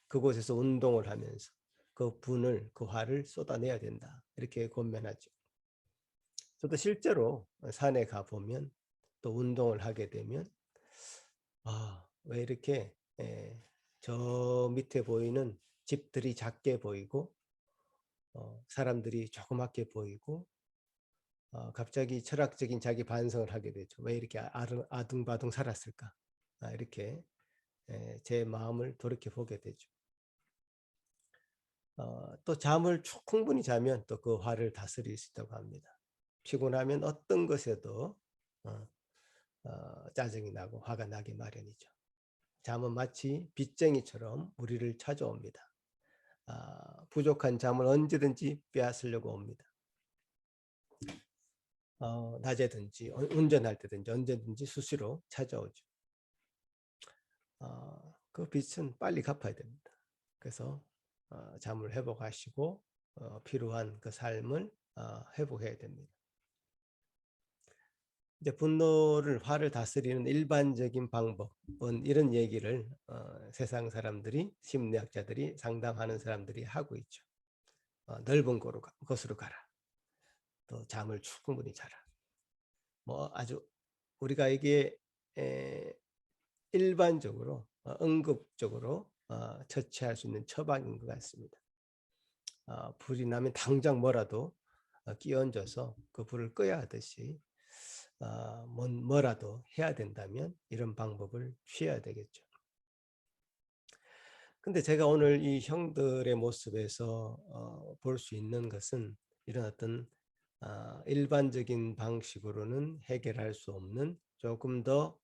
그곳에서 운동을 하면서 그 분을, 그 화를 쏟아내야 된다. 이렇게 권면하죠. 저도 실제로 산에 가보면 또 운동을 하게 되면 왜 이렇게 저 밑에 보이는 집들이 작게 보이고 사람들이 조그맣게 보이고 갑자기 철학적인 자기 반성을 하게 되죠. 왜 이렇게 아둥바둥 살았을까? 이렇게 제 마음을 돌이켜 보게 되죠. 또 잠을 충분히 자면 또 그 화를 다스릴 수 있다고 합니다. 피곤하면 어떤 것에도 짜증이 나고 화가 나기 마련이죠. 잠은 마치 빚쟁이처럼 우리를 찾아옵니다. 부족한 잠을 언제든지 빼앗으려고 옵니다. 낮에든지 운전할 때든지 언제든지 수시로 찾아오죠. 그 빚은 빨리 갚아야 됩니다. 그래서 잠을 회복하시고 필요한 그 삶을 회복해야 됩니다. 이제 분노를, 화를 다스리는 일반적인 방법은 이런 얘기를 세상 사람들이, 심리학자들이, 상담하는 사람들이 하고 있죠. 넓은 곳으로 가라. 또 잠을 충분히 자라. 뭐 아주 우리가 이게 일반적으로 응급적으로 처치할 수 있는 처방인 것 같습니다. 불이 나면 당장 뭐라도 끼얹어서 그 불을 꺼야 하듯이 뭐라도 해야 된다면 이런 방법을 취해야 되겠죠. 근데 제가 오늘 이 형들의 모습에서 볼 수 있는 것은 이런 어떤 일반적인 방식으로는 해결할 수 없는 조금 더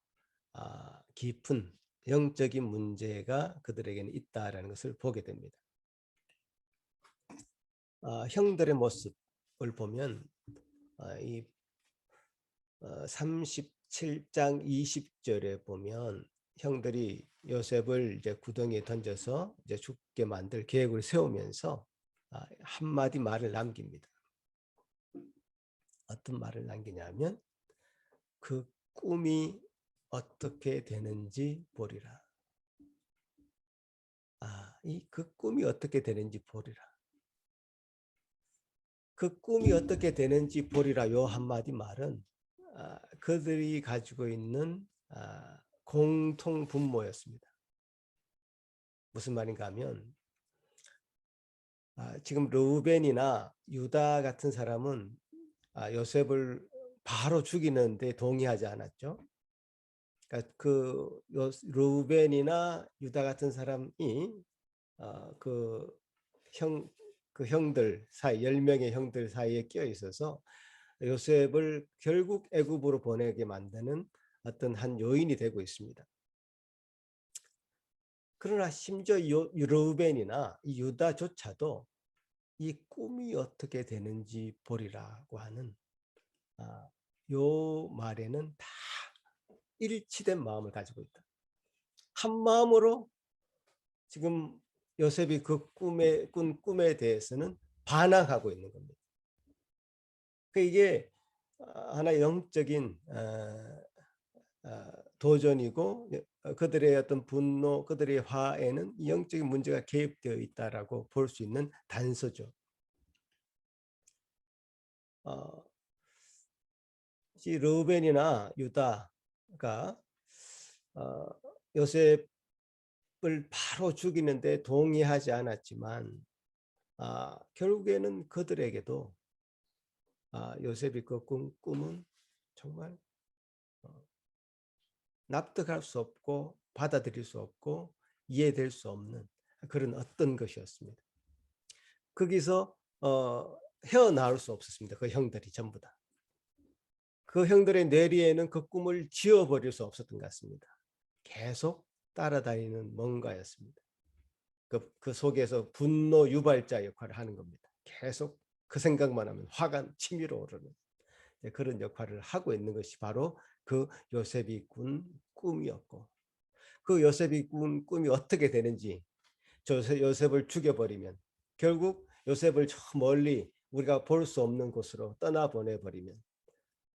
깊은 영적인 문제가 그들에게는 있다라는 것을 보게 됩니다. 형들의 모습을 보면 이 37장 20절에 보면 형들이 요셉을 이제 구덩이에 던져서 이제 죽게 만들 계획을 세우면서 한마디 말을 남깁니다. 어떤 말을 남기냐면 그 꿈이 어떻게 되는지 보리라. 그 꿈이 어떻게 되는지 보리라. 그 꿈이 어떻게 되는지 보리라. 요 한마디 말은 그들이 가지고 있는 공통 분모였습니다. 무슨 말인가 하면 지금 르우벤이나 유다 같은 사람은 요셉을 바로 죽이는데 동의하지 않았죠. 그러니까 그 르우벤이나 유다 같은 사람이 그 형들 사이 10명의 형들 사이에 끼어 있어서 요셉을 결국 애굽으로 보내게 만드는 어떤 한 요인이 되고 있습니다. 그러나 심지어 르우벤이나 유다조차도 이 꿈이 어떻게 되는지 보리라고 하는 요 말에는 다 일치된 마음을 가지고 있다. 한 마음으로 지금 요셉이 그 꾼 꿈에 대해서는 반항하고 있는 겁니다. 이게 하나의 영적인 도전이고 그들의 어떤 분노, 그들의 화에는 영적인 문제가 개입되어 있다라고 볼 수 있는 단서죠. 르우벤이나 유다가 요셉을 바로 죽이는데 동의하지 않았지만 결국에는 그들에게도 요셉이 그 꿈은 정말 납득할 수 없고 받아들일 수 없고 이해될 수 없는 그런 어떤 것이었습니다. 거기서 헤어나올 수 없었습니다. 그 형들이 전부 다. 그 형들의 뇌리에는 그 꿈을 지워버릴 수 없었던 것 같습니다. 계속 따라다니는 뭔가였습니다. 그 속에서 분노 유발자 역할을 하는 겁니다. 계속 그 생각만 하면 화가 치밀어 오르는 그런 역할을 하고 있는 것이 바로 그 요셉이 꾼 꿈이었고 그 요셉이 꾼 꿈이 어떻게 되는지 요셉을 죽여버리면, 결국 요셉을 저 멀리 우리가 볼 수 없는 곳으로 떠나보내버리면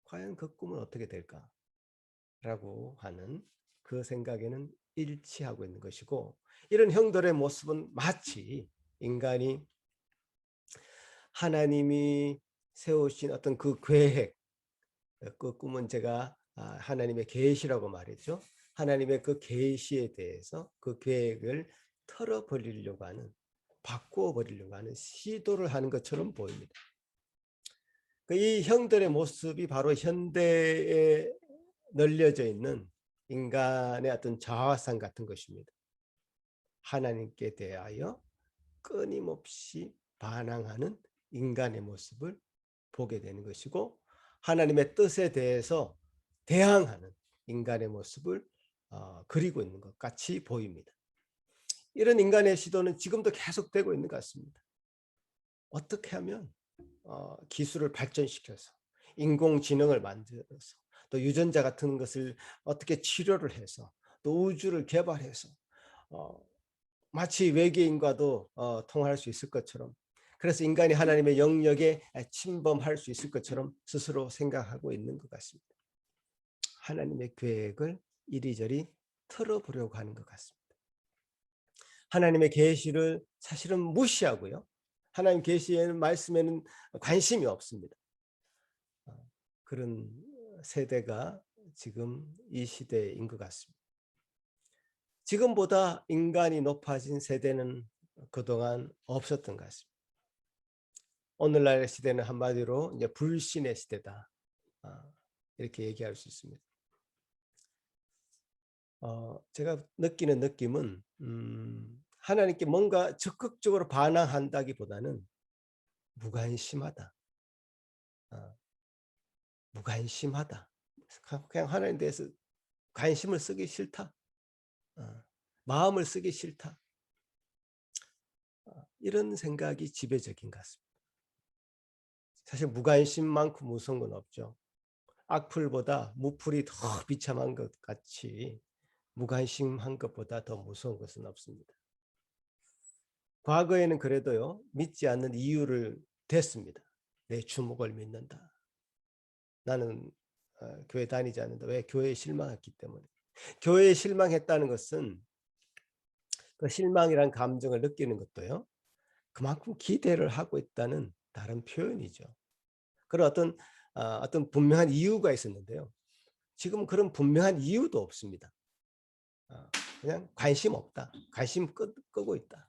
과연 그 꿈은 어떻게 될까라고 하는 그 생각에는 일치하고 있는 것이고, 이런 형들의 모습은 마치 인간이 하나님이 세우신 어떤 그 계획, 그 꿈은 제가 하나님의 계시라고 말했죠. 하나님의 그 계시에 대해서 그 계획을 털어버리려고 하는, 바꾸어 버리려고 하는 시도를 하는 것처럼 보입니다. 이 형들의 모습이 바로 현대에 널려져 있는 인간의 어떤 자화상 같은 것입니다. 하나님께 대하여 끊임없이 반항하는 인간의 모습을 보게 되는 것이고, 하나님의 뜻에 대해서 대항하는 인간의 모습을 그리고 있는 것 같이 보입니다. 이런 인간의 시도는 지금도 계속되고 있는 것 같습니다. 어떻게 하면 기술을 발전시켜서 인공지능을 만들어서 또 유전자 같은 것을 어떻게 치료를 해서 또 우주를 개발해서 마치 외계인과도 통할 수 있을 것처럼, 그래서 인간이 하나님의 영역에 침범할 수 있을 것처럼 스스로 생각하고 있는 것 같습니다. 하나님의 계획을 이리저리 틀어보려고 하는 것 같습니다. 하나님의 계시를 사실은 무시하고요, 하나님 계시에는 말씀에는 관심이 없습니다. 그런 세대가 지금 이 시대인 것 같습니다. 지금보다 인간이 높아진 세대는 그동안 없었던 것 같습니다. 오늘날의 시대는 한마디로 이제 불신의 시대다, 이렇게 얘기할 수 있습니다. 제가 느끼는 느낌은 하나님께 뭔가 적극적으로 반항한다기보다는 무관심하다. 무관심하다. 그냥 하나님에 대해서 관심을 쓰기 싫다. 마음을 쓰기 싫다. 이런 생각이 지배적인 것 같습니다. 사실 무관심만큼 무서운 건 없죠. 악플보다 무플이 더 비참한 것 같이 무관심한 것보다 더 무서운 것은 없습니다. 과거에는 그래도요, 믿지 않는 이유를 댔습니다. 내 주목을 믿는다. 나는 교회 다니지 않는다. 왜? 교회에 실망했기 때문에. 교회에 실망했다는 것은 그 실망이란 감정을 느끼는 것도요, 그만큼 기대를 하고 있다는 다른 표현이죠. 그런 어떤 분명한 이유가 있었는데요, 지금 그런 분명한 이유도 없습니다. 그냥 관심 없다, 관심 끄고 있다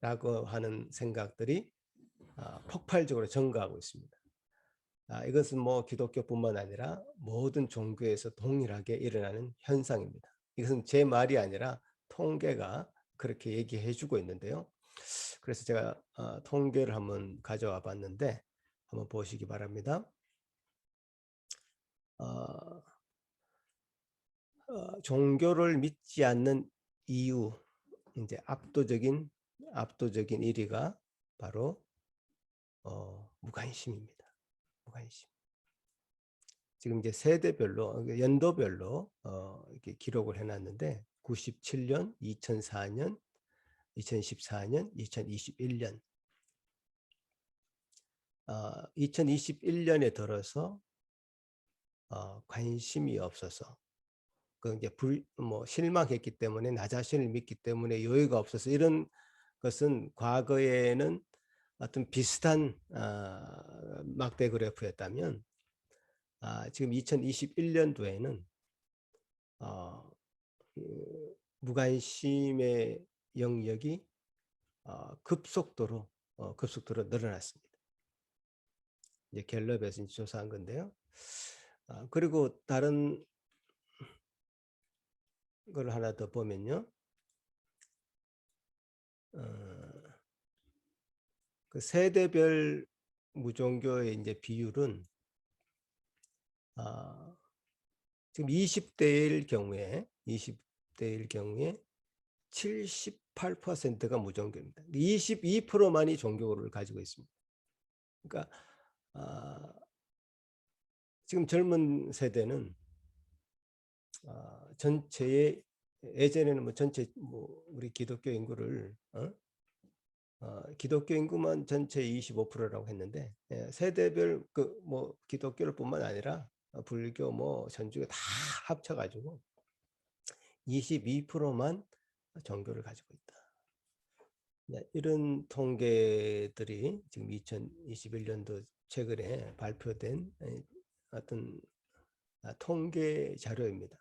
라고 하는 생각들이 폭발적으로 증가하고 있습니다. 이것은 뭐 기독교뿐만 아니라 모든 종교에서 동일하게 일어나는 현상입니다. 이것은 제 말이 아니라 통계가 그렇게 얘기해 주고 있는데요. 그래서 제가 통계를 한번 가져와 봤는데 한번 보시기 바랍니다. 종교를 믿지 않는 이유, 이제 압도적인 1위가 바로 무관심입니다. 무관심. 지금 이제 세대별로, 연도별로 이렇게 기록을 해놨는데 97년, 2004년, 2014년, 2021년. 2021년에 들어서 관심이 없어서, 그 이제 실망했기 때문에, 나 자신을 믿기 때문에 여유가 없어서, 이런 것은 과거에는 어떤 비슷한 막대 그래프였다면 지금 2021년도에는 무관심의 영역이 급속도로 늘어났습니다. 이제 갤럽에서 조사한 건데요. 그리고 다른 걸 하나 더 보면요, 그 세대별 무종교의 이제 비율은 지금 20대일 경우에 78%가 무종교입니다. 22%만이 종교를 가지고 있습니다. 그러니까 지금 젊은 세대는 전체의 예전에는 뭐 전체 뭐 우리 기독교 인구를 기독교 인구만 전체 25%라고 했는데 세대별 그 뭐 기독교를 뿐만 아니라 불교 뭐 천주교 다 합쳐가지고 22%만 종교를 가지고 있다. 네, 이런 통계들이 지금 2021년도 최근에 발표된 어떤 통계 자료입니다.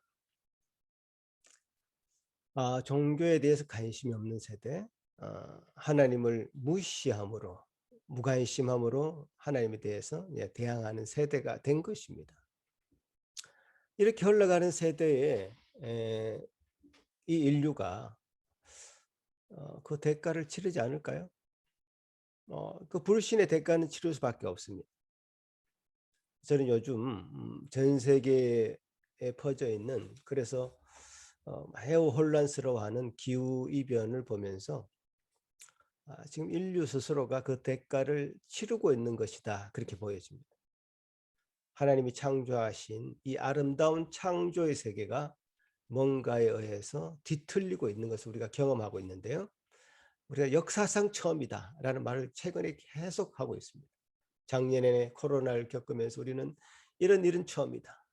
종교에 대해서 관심이 없는 세대, 하나님을 무시함으로, 무관심함으로 하나님에 대해서 대항하는 세대가 된 것입니다. 이렇게 흘러가는 세대에 이 인류가 그 대가를 치르지 않을까요? 그 불신의 대가는 치를 수밖에 없습니다. 저는 요즘 전 세계에 퍼져 있는, 그래서 매우 혼란스러워하는 기후 이변을 보면서 지금 인류 스스로가 그 대가를 치르고 있는 것이다, 그렇게 보여집니다. 하나님이 창조하신 이 아름다운 창조의 세계가 뭔가에 의해서 뒤틀리고 있는 것을 우리가 경험하고 있는데요. 우리가 역사상 처음이다라는 말을 최근에 계속 하고 있습니다. 작년에 코로나를 겪으면서 우리는 이런 일은 처음이다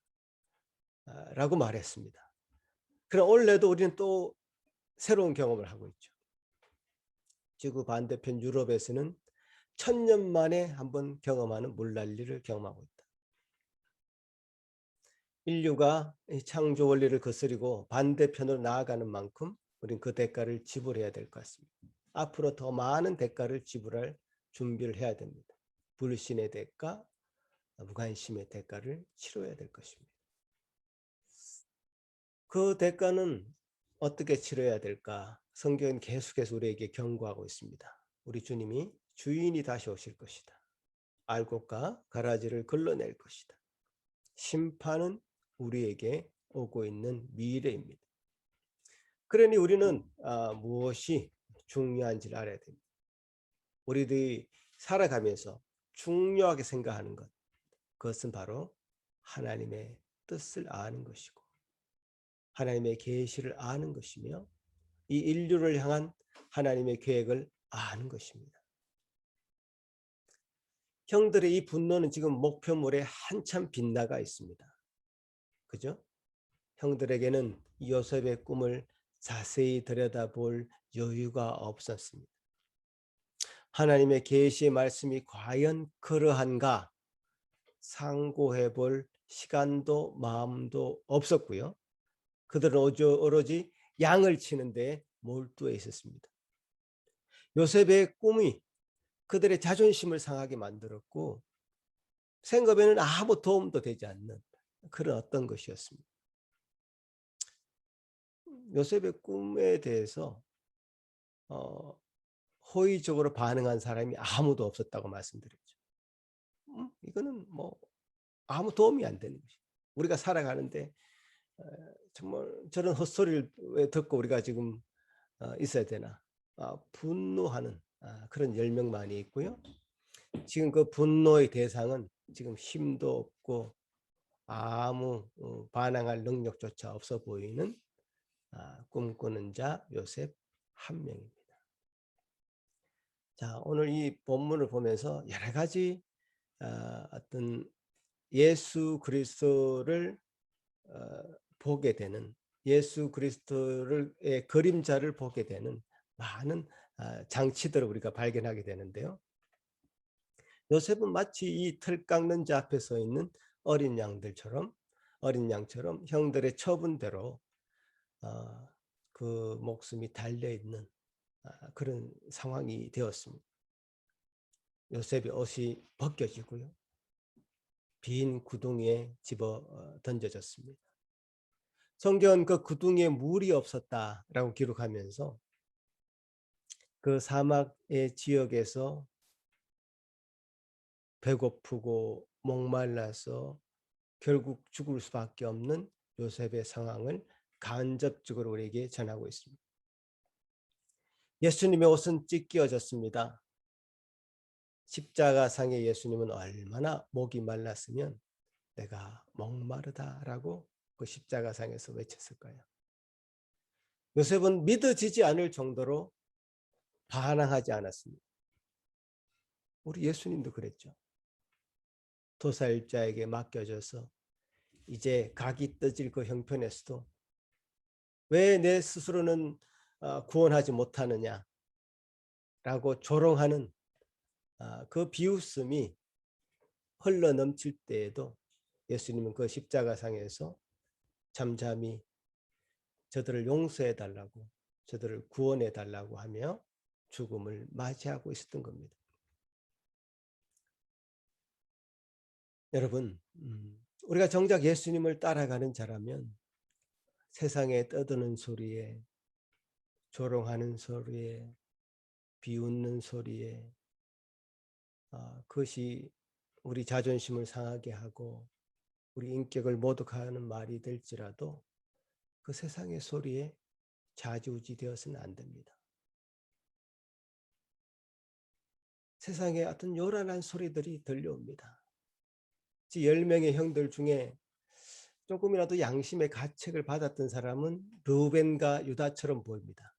라고 말했습니다. 그럼 올해도 우리는 또 새로운 경험을 하고 있죠. 지구 반대편 유럽에서는 1000년 만에 한번 경험하는 물난리를 경험하고 있다. 인류가 창조 원리를 거스리고 반대편으로 나아가는 만큼 우리는 그 대가를 지불해야 될 것 같습니다. 앞으로 더 많은 대가를 지불할 준비를 해야 됩니다. 불신의 대가, 무관심의 대가를 치러야 될 것입니다. 그 대가는 어떻게 치러야 될까? 성경은 계속해서 우리에게 경고하고 있습니다. 우리 주님이 주인이 다시 오실 것이다. 알곡과 가라지를 걸러낼 것이다. 심판은 우리에게 오고 있는 미래입니다. 그러니 우리는 무엇이 중요한지를 알아야 됩니다. 우리들이 살아가면서 중요하게 생각하는 것, 그것은 바로 하나님의 뜻을 아는 것이고 하나님의 계시를 아는 것이며 이 인류를 향한 하나님의 계획을 아는 것입니다. 형들의 이 분노는 지금 목표물에 한참 빗나가 있습니다. 그죠? 형들에게는 요셉의 꿈을 자세히 들여다볼 여유가 없었습니다. 하나님의 계시의 말씀이 과연 그러한가 상고해 볼 시간도 마음도 없었고요. 그들은 오로지 양을 치는 데 몰두해 있었습니다. 요셉의 꿈이 그들의 자존심을 상하게 만들었고 생업에는 아무 도움도 되지 않는 그런 어떤 것이었습니다. 요셉의 꿈에 대해서 호의적으로 반응한 사람이 아무도 없었다고 말씀드렸죠. 이거는 뭐 아무 도움이 안 되는 것이죠. 우리가 살아가는데 정말 저런 헛소리를 왜 듣고 우리가 지금 있어야 되나 분노하는 그런 열명만이 있고요. 지금 그 분노의 대상은 지금 힘도 없고 아무 반항할 능력조차 없어 보이는 꿈꾸는 자 요셉 한 명입니다. 자, 오늘 이 본문을 보면서 여러 가지 어떤 예수 그리스도를 보게 되는, 예수 그리스도의 그림자를 보게 되는 많은 장치들을 우리가 발견하게 되는데요. 요셉은 마치 이 틀 깎는 자 앞에 서 있는 어린 양처럼 형들의 처분대로 그 목숨이 달려있는 그런 상황이 되었습니다. 요셉의 옷이 벗겨지고요. 빈 구덩이에 집어 던져졌습니다. 성경은 그 구덩이에 물이 없었다라고 기록하면서 그 사막의 지역에서 배고프고 목말라서 결국 죽을 수밖에 없는 요셉의 상황을 간접적으로 우리에게 전하고 있습니다. 예수님의 옷은 찢겨졌습니다. 십자가상의 예수님은 얼마나 목이 말랐으면 내가 목마르다라고 그 십자가상에서 외쳤을까요? 요셉은 믿어지지 않을 정도로 반항하지 않았습니다. 우리 예수님도 그랬죠. 도살자에게 맡겨져서 이제 각이 떠질 그 형편에서도 왜 내 스스로는 구원하지 못하느냐라고 조롱하는 그 비웃음이 흘러넘칠 때에도 예수님은 그 십자가상에서 잠잠히 저들을 용서해 달라고, 저들을 구원해 달라고 하며 죽음을 맞이하고 있었던 겁니다. 여러분, 우리가 정작 예수님을 따라가는 자라면 세상에 떠드는 소리에, 조롱하는 소리에, 비웃는 소리에 그것이 우리 자존심을 상하게 하고 우리 인격을 모독하는 말이 될지라도 그 세상의 소리에 좌지우지 되어서는 안 됩니다. 세상에 어떤 요란한 소리들이 들려옵니다. 10명의 형들 중에 조금이라도 양심의 가책을 받았던 사람은 르우벤과 유다처럼 보입니다.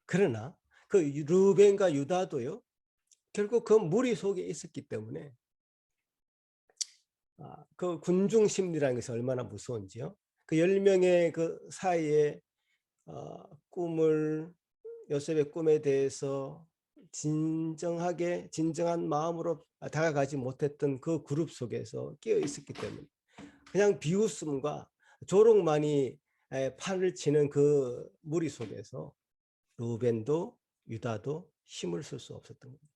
그러나 그 르우벤과 유다도요, 결국 그 무리 속에 있었기 때문에 그 군중 심리라는 것이 얼마나 무서운지요. 그 10명의 그 사이에 꿈을, 요셉의 꿈에 대해서 진정한 마음으로 다가가지 못했던 그 그룹 속에서 끼어 있었기 때문에 그냥 비웃음과 조롱만이 판을 치는 그 무리 속에서 루벤도 유다도 힘을 쓸 수 없었던 겁니다.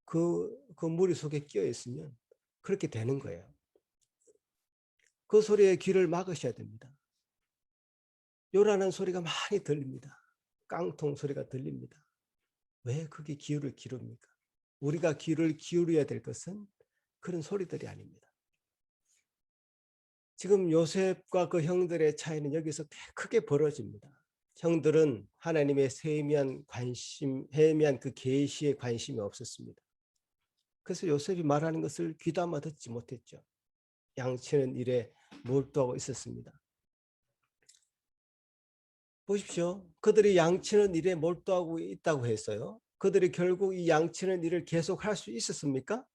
그 무리 속에 끼어 있으면 그렇게 되는 거예요. 그 소리에 귀를 막으셔야 됩니다. 요란한 소리가 많이 들립니다. 깡통 소리가 들립니다. 왜 그게 귀를 기릅니까? 우리가 귀를 기울여야 될 것은 그런 소리들이 아닙니다. 지금 요셉과 그 형들의 차이는 여기서 크게 벌어집니다. 형들은 하나님의 세미한 그 계시에 관심이 없었습니다. 그래서 요셉이 말하는 것을 귀담아 듣지 못했죠. 양치는 일에 몰두하고 있었습니다. 보십시오. 그들이 양치는 일에 몰두하고 있다고 했어요. 그들이 결국 이 양치는 일을 계속할 수 있었습니까?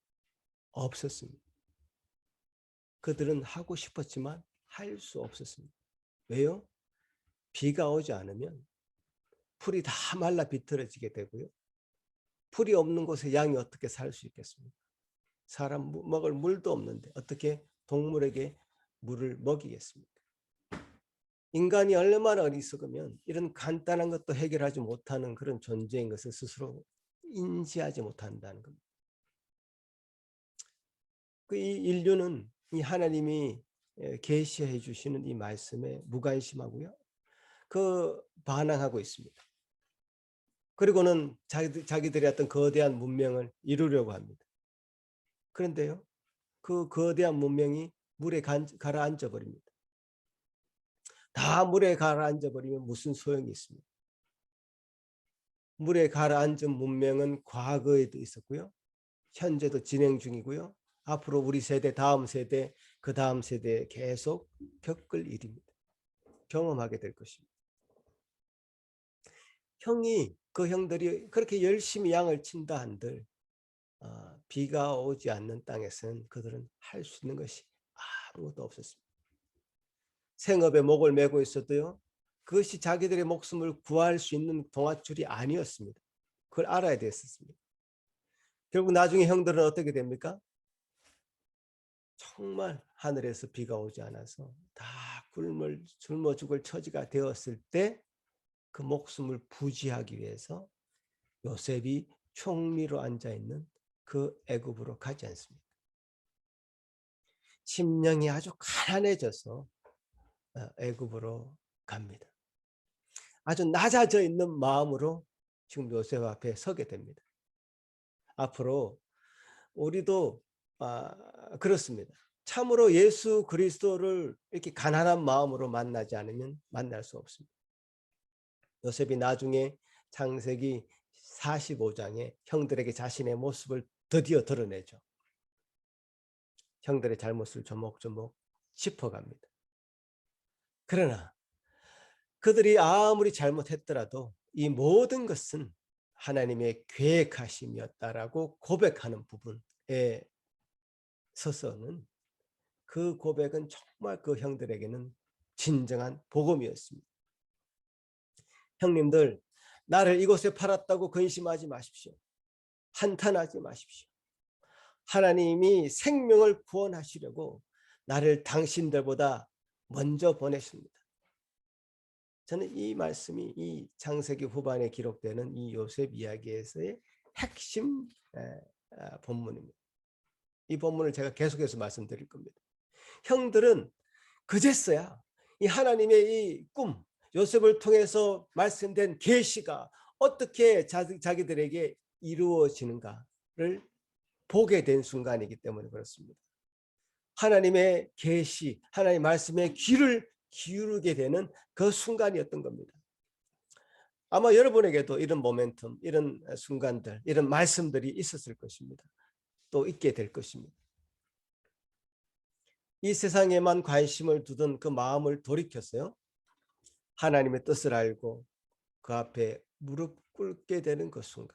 없었습니다. 그들은 하고 싶었지만 할 수 없었습니다. 왜요? 비가 오지 않으면 풀이 다 말라 비틀어지게 되고요. 풀이 없는 곳에 양이 어떻게 살 수 있겠습니까? 사람 먹을 물도 없는데 어떻게 동물에게 물을 먹이겠습니까? 인간이 얼마나 어리석으면 이런 간단한 것도 해결하지 못하는 그런 존재인 것을 스스로 인지하지 못한다는 겁니다. 이 인류는 이 하나님이 계시해 주시는 이 말씀에 무관심하고요. 반항하고 있습니다. 그리고는 자기들의 어떤 거대한 문명을 이루려고 합니다. 그런데요, 그 거대한 문명이 물에 가라앉아 버립니다. 다 물에 가라앉아 버리면 무슨 소용이 있습니까? 물에 가라앉은 문명은 과거에도 있었고요. 현재도 진행 중이고요. 앞으로 우리 세대, 다음 세대, 그 다음 세대에 계속 겪을 일입니다. 경험하게 될 것입니다. 그 형들이 그렇게 열심히 양을 친다 한들 비가 오지 않는 땅에서는 그들은 할 수 있는 것이 아무것도 없었습니다. 생업에 목을 메고 있어도요, 그것이 자기들의 목숨을 구할 수 있는 동아줄이 아니었습니다. 그걸 알아야 됐었습니다. 결국 나중에 형들은 어떻게 됩니까? 정말 하늘에서 비가 오지 않아서 다 굶어 죽을 처지가 되었을 때 그 목숨을 부지하기 위해서 요셉이 총리로 앉아있는 그 애굽으로 가지 않습니다. 심령이 아주 가난해져서 애굽으로 갑니다. 아주 낮아져 있는 마음으로 지금 요셉 앞에 서게 됩니다. 앞으로 우리도 그렇습니다. 참으로 예수 그리스도를 이렇게 가난한 마음으로 만나지 않으면 만날 수 없습니다. 요셉이 나중에 창세기 45장에 형들에게 자신의 모습을 드디어 드러내죠. 형들의 잘못을 조목조목 짚어갑니다. 그러나 그들이 아무리 잘못했더라도 이 모든 것은 하나님의 계획하심이었다라고 고백하는 부분에 서서는 그 고백은 정말 그 형들에게는 진정한 복음이었습니다. 형님들, 나를 이곳에 팔았다고 근심하지 마십시오. 한탄하지 마십시오. 하나님이 생명을 구원하시려고 나를 당신들보다 먼저 보내십니다. 저는 이 말씀이 이 창세기 후반에 기록되는 이 요셉 이야기에서의 핵심 본문입니다. 이 본문을 제가 계속해서 말씀드릴 겁니다. 형들은 그제서야 이 하나님의 이 꿈, 요셉을 통해서 말씀된 계시가 어떻게 자기들에게 이루어지는가를 보게 된 순간이기 때문에 그렇습니다. 하나님의 계시, 하나님의 말씀에 귀를 기울이게 되는 그 순간이었던 겁니다. 아마 여러분에게도 이런 모멘텀, 이런 순간들, 이런 말씀들이 있었을 것입니다. 또 있게 될 것입니다. 이 세상에만 관심을 두던 그 마음을 돌이켰어요. 하나님의 뜻을 알고 그 앞에 무릎 꿇게 되는 그 순간.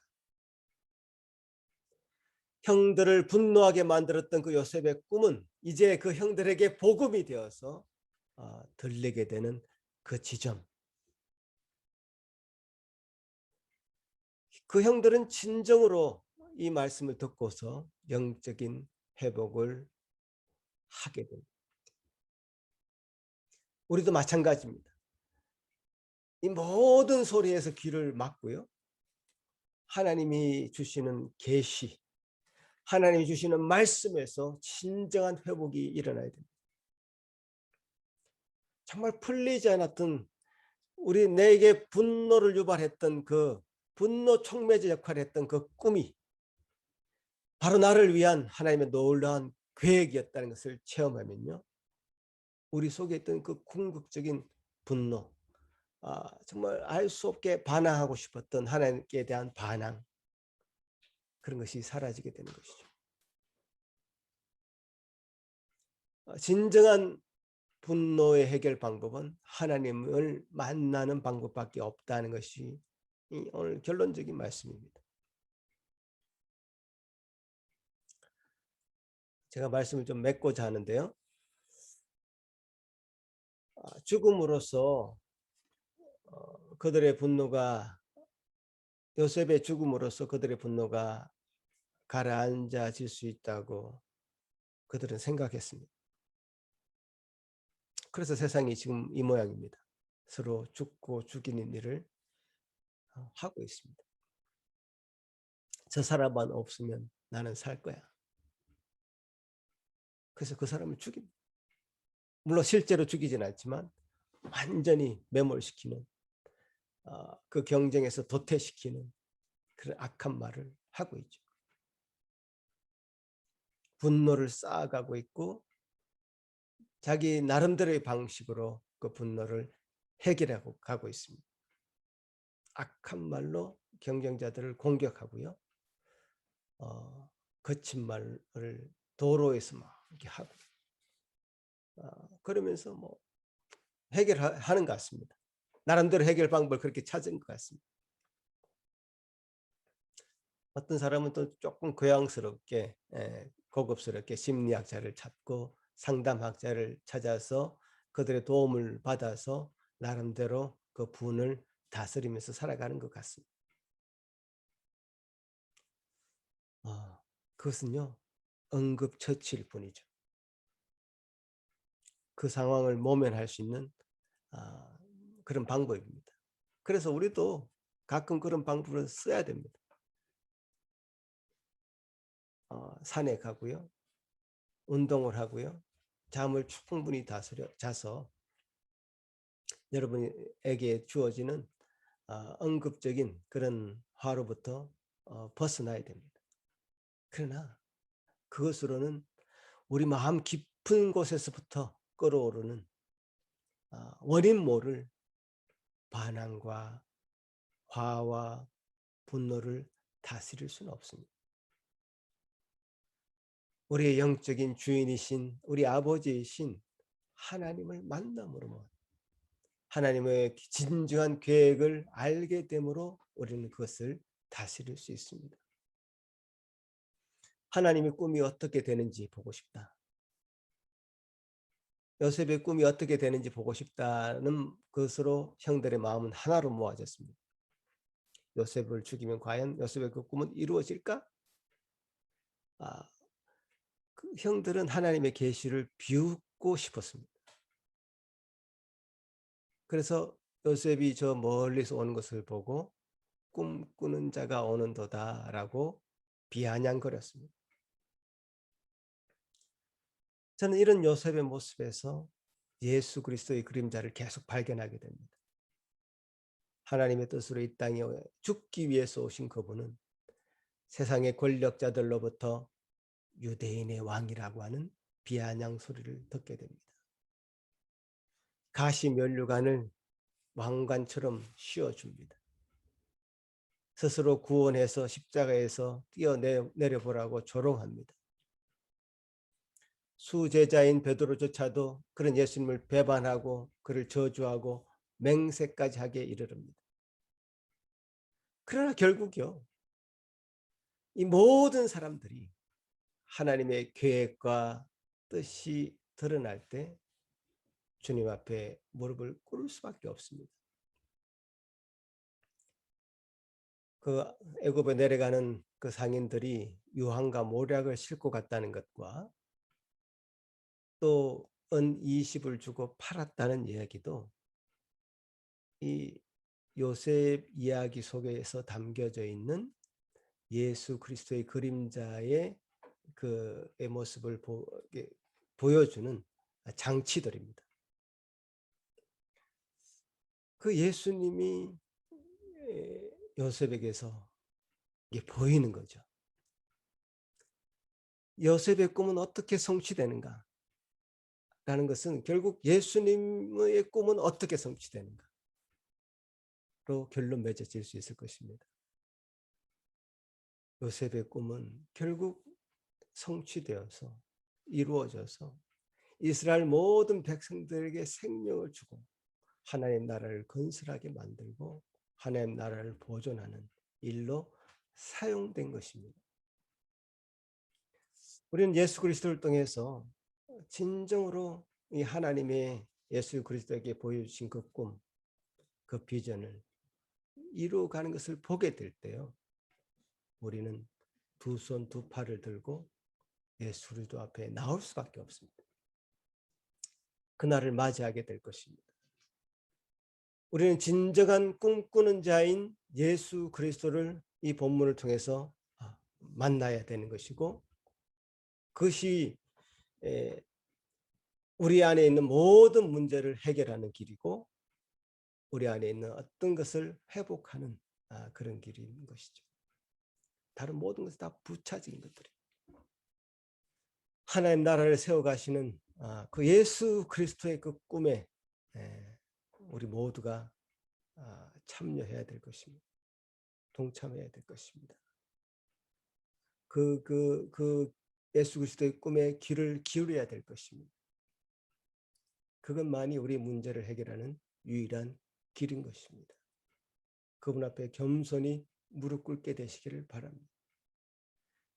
형들을 분노하게 만들었던 그 요셉의 꿈은 이제 그 형들에게 복음이 되어서 들리게 되는 그 지점. 그 형들은 진정으로 이 말씀을 듣고서 영적인 회복을 하게 됩니다. 우리도 마찬가지입니다. 이 모든 소리에서 귀를 막고요. 하나님이 주시는 계시, 하나님이 주시는 말씀에서 진정한 회복이 일어나야 됩니다. 정말 풀리지 않았던 우리 내게 분노를 유발했던 그 분노 촉매제 역할을 했던 그 꿈이 바로 나를 위한 하나님의 놀라운 계획이었다는 것을 체험하면요. 우리 속에 있던 그 궁극적인 분노, 정말 알 수 없게 반항하고 싶었던 하나님께 대한 반항, 그런 것이 사라지게 되는 것이죠. 진정한 분노의 해결 방법은 하나님을 만나는 방법밖에 없다는 것이 오늘 결론적인 말씀입니다. 제가 말씀을 좀 맺고자 하는데요. 죽음으로써 그들의 분노가 요셉의 죽음으로써 그들의 분노가 가라앉아질 수 있다고 그들은 생각했습니다. 그래서 세상이 지금 이 모양입니다. 서로 죽고 죽이는 일을 하고 있습니다. 저 사람만 없으면 나는 살 거야. 그래서 그 사람을 죽입니다. 물론 실제로 죽이진 않지만 완전히 매몰시키는, 그 경쟁에서 도태시키는 그런 악한 말을 하고 있죠. 분노를 쌓아가고 있고 자기 나름대로의 방식으로 그 분노를 해결하고 가고 있습니다. 악한 말로 경쟁자들을 공격하고요. 거친 말을 도로에서 막 이렇게 하고 그러면서 뭐 해결하는 것 같습니다. 나름대로 해결 방법을 그렇게 찾은 것 같습니다. 어떤 사람은 또 조금 교양스럽게 고급스럽게 심리학자를 찾고 상담학자를 찾아서 그들의 도움을 받아서 나름대로 그 분을 다스리면서 살아가는 것 같습니다. 그것은요 응급처치일 뿐이죠. 그 상황을 모면할 수 있는 그런 방법입니다. 그래서 우리도 가끔 그런 방법을 써야 됩니다. 산에 가고요. 운동을 하고요. 잠을 충분히 자서 여러분에게 주어지는 응급적인 그런 화로부터 벗어나야 됩니다. 그러나 그것으로는 우리 마음 깊은 곳에서부터 끓어오르는 원인 모를 반항과 화와 분노를 다스릴 수는 없습니다. 우리의 영적인 주인이신 우리 아버지이신 하나님을 만남으로만 하나님의 진정한 계획을 알게 되므로 우리는 그것을 다스릴 수 있습니다. 하나님의 꿈이 어떻게 되는지 보고 싶다. 요셉의 꿈이 어떻게 되는지 보고 싶다는 것으로 형들의 마음은 하나로 모아졌습니다. 요셉을 죽이면 과연 요셉의 그 꿈은 이루어질까? 그 형들은 하나님의 계시를 비웃고 싶었습니다. 그래서 요셉이 저 멀리서 오는 것을 보고 꿈꾸는 자가 오는도다라고 비아냥거렸습니다. 저는 이런 요셉의 모습에서 예수 그리스도의 그림자를 계속 발견하게 됩니다. 하나님의 뜻으로 이 땅에 죽기 위해서 오신 그분은 세상의 권력자들로부터 유대인의 왕이라고 하는 비아냥 소리를 듣게 됩니다. 가시 면류관을 왕관처럼 씌워줍니다. 스스로 구원해서 십자가에서 뛰어내려보라고 조롱합니다. 수제자인 베드로조차도 그런 예수님을 배반하고 그를 저주하고 맹세까지 하게 이르릅니다. 그러나 결국요, 이 모든 사람들이 하나님의 계획과 뜻이 드러날 때 주님 앞에 무릎을 꿇을 수밖에 없습니다. 그 애굽에 내려가는 그 상인들이 유황과 모략을 싣고 갔다는 것과 또 은 20을 주고 팔았다는 이야기도 이 요셉 이야기 속에서 담겨져 있는 예수 그리스도의 그림자의 그의 모습을 보여주는 장치들입니다. 그 예수님이 요셉에게서 이게 보이는 거죠. 요셉의 꿈은 어떻게 성취되는가? 라는 것은 결국 예수님의 꿈은 어떻게 성취되는가? 로 결론 맺어질 수 있을 것입니다. 요셉의 꿈은 결국 성취되어서 이루어져서 이스라엘 모든 백성들에게 생명을 주고 하나님 나라를 건설하게 만들고 하나님 나라를 보존하는 일로 사용된 것입니다. 우리는 예수 그리스도를 통해서 진정으로 이 하나님의 예수 그리스도에게 보여주신 그 꿈, 그 비전을 이루어가는 것을 보게 될 때요, 우리는 두 손 두 팔을 들고 예수 그리스도 앞에 나올 수밖에 없습니다. 그날을 맞이하게 될 것입니다. 우리는 진정한 꿈꾸는 자인 예수 그리스도를 이 본문을 통해서 만나야 되는 것이고, 그것이 우리 안에 있는 모든 문제를 해결하는 길이고 우리 안에 있는 어떤 것을 회복하는 그런 길인 것이죠. 다른 모든 것은 다 부차적인 것들이에요. 하나님 나라를 세워가시는 그 예수 그리스도의 그 꿈에 우리 모두가 참여해야 될 것입니다. 동참해야 될 것입니다. 그 예수 그리스도의 꿈에 귀를 기울여야 될 것입니다. 그것만이 우리 문제를 해결하는 유일한 길인 것입니다. 그분 앞에 겸손히 무릎 꿇게 되시기를 바랍니다.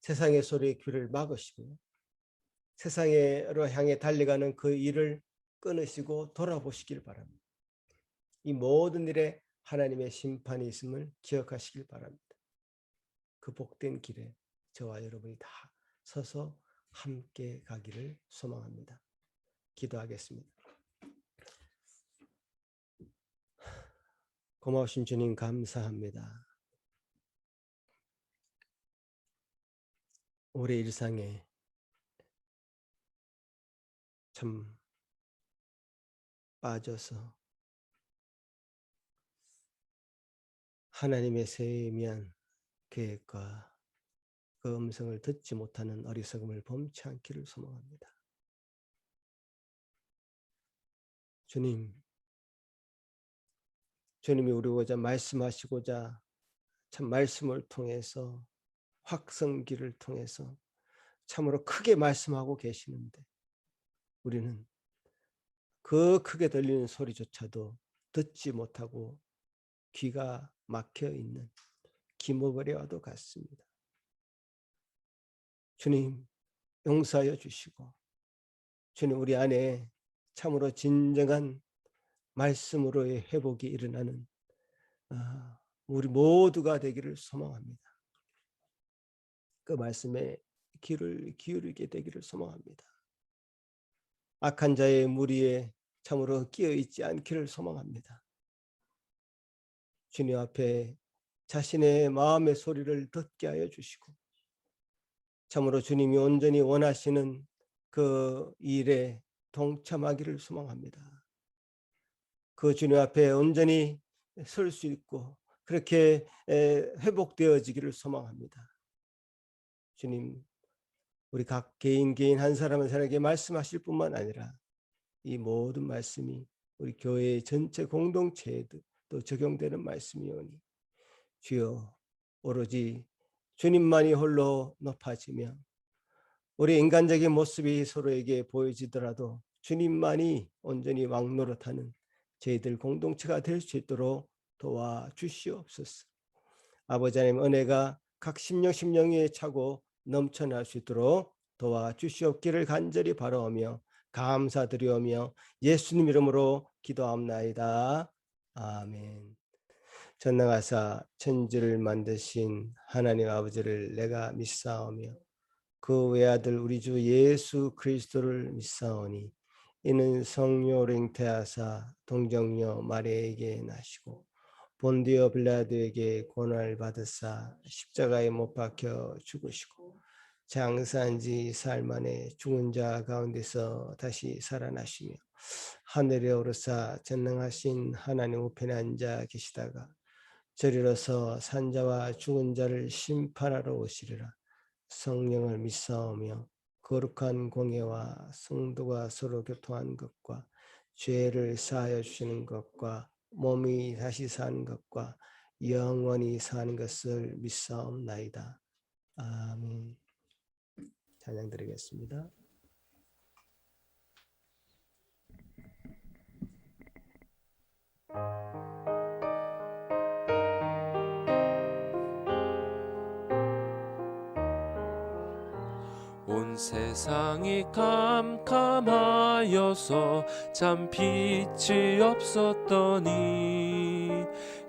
세상의 소리에 귀를 막으시고 세상으로 향해 달려가는 그 일을 끊으시고 돌아보시길 바랍니다. 이 모든 일에 하나님의 심판이 있음을 기억하시길 바랍니다. 그 복된 길에 저와 여러분이 다 서서 함께 가기를 소망합니다. 기도하겠습니다. 고마우신 주님 감사합니다. 우리 일상에 참 빠져서 하나님의 세미한 계획과 그 음성을 듣지 못하는 어리석음을 범치 않기를 소망합니다. 주님이 우리고자 말씀하시고자 참 말씀을 통해서 확성기를 통해서 참으로 크게 말씀하고 계시는데 우리는 그 크게 들리는 소리조차도 듣지 못하고 귀가 막혀 있는 기모거리와도 같습니다. 주님 용서하여 주시고 주님 우리 안에 참으로 진정한 말씀으로의 회복이 일어나는 우리 모두가 되기를 소망합니다. 그 말씀에 귀를 기울이게 되기를 소망합니다. 악한 자의 무리에 참으로 끼어 있지 않기를 소망합니다. 주님 앞에 자신의 마음의 소리를 듣게 하여 주시고 참으로 주님이 온전히 원하시는 그 일에 동참하기를 소망합니다. 그 주님 앞에 온전히 설 수 있고 그렇게 회복되어지기를 소망합니다. 주님 우리 각 개인 한 사람 한 사람에게 말씀하실 뿐만 아니라 이 모든 말씀이 우리 교회의 전체 공동체에도 또 적용되는 말씀이오니 주여 오로지 주님만이 홀로 높아지며 우리 인간적인 모습이 서로에게 보여지더라도 주님만이 온전히 왕노릇하는 저희들 공동체가 될 수 있도록 도와주시옵소서. 아버지 하나님 은혜가 각 심령 위에 차고 넘쳐날 수 있도록 도와주시옵기를 간절히 바라오며 감사드리오며 예수님 이름으로 기도합나이다. 아멘. 전능하사 천지를 만드신 하나님 아버지를 내가 믿사오며 그 외아들 우리 주 예수 그리스도를 믿사오니 이는 성령으로 잉태하사 동정녀 마리아에게 나시고 본디오 빌라도에게 고난을 받으사 십자가에 못 박혀 죽으시고 장사한 지 사흘 만에 죽은 자 가운데서 다시 살아나시며 하늘에 오르사 전능하신 하나님 우편에 앉아 계시다가 저리로서 산자와 죽은 자를 심판하러 오시리라. 성령을 믿사오며 거룩한 공예와 성도가 서로 교통한 것과 죄를 사하여 주시는 것과 몸이 다시 사는 것과 영원히 사는 것을 믿사옵나이다. 아멘. 찬양 드리겠습니다. 온 세상이 캄캄하여서 참 빛이 없었더니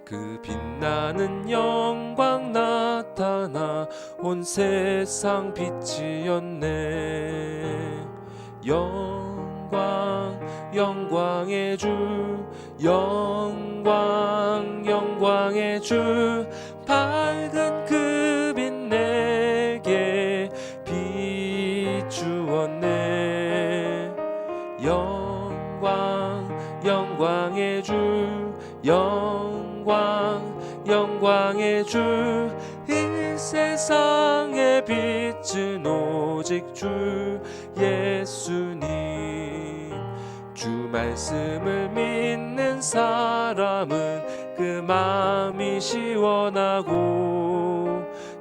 그 빛나는 영광 나타나 온 세상 빛이었네. 영광 영광의 주 영광 영광의 주 밝은 그 빛 내게 비추었네. 영광 영광의 주 영광 영광의 주 이 세상의 빛은 오직 주 예수님. 주 말씀을 믿는 사람은 그 마음이 시원하고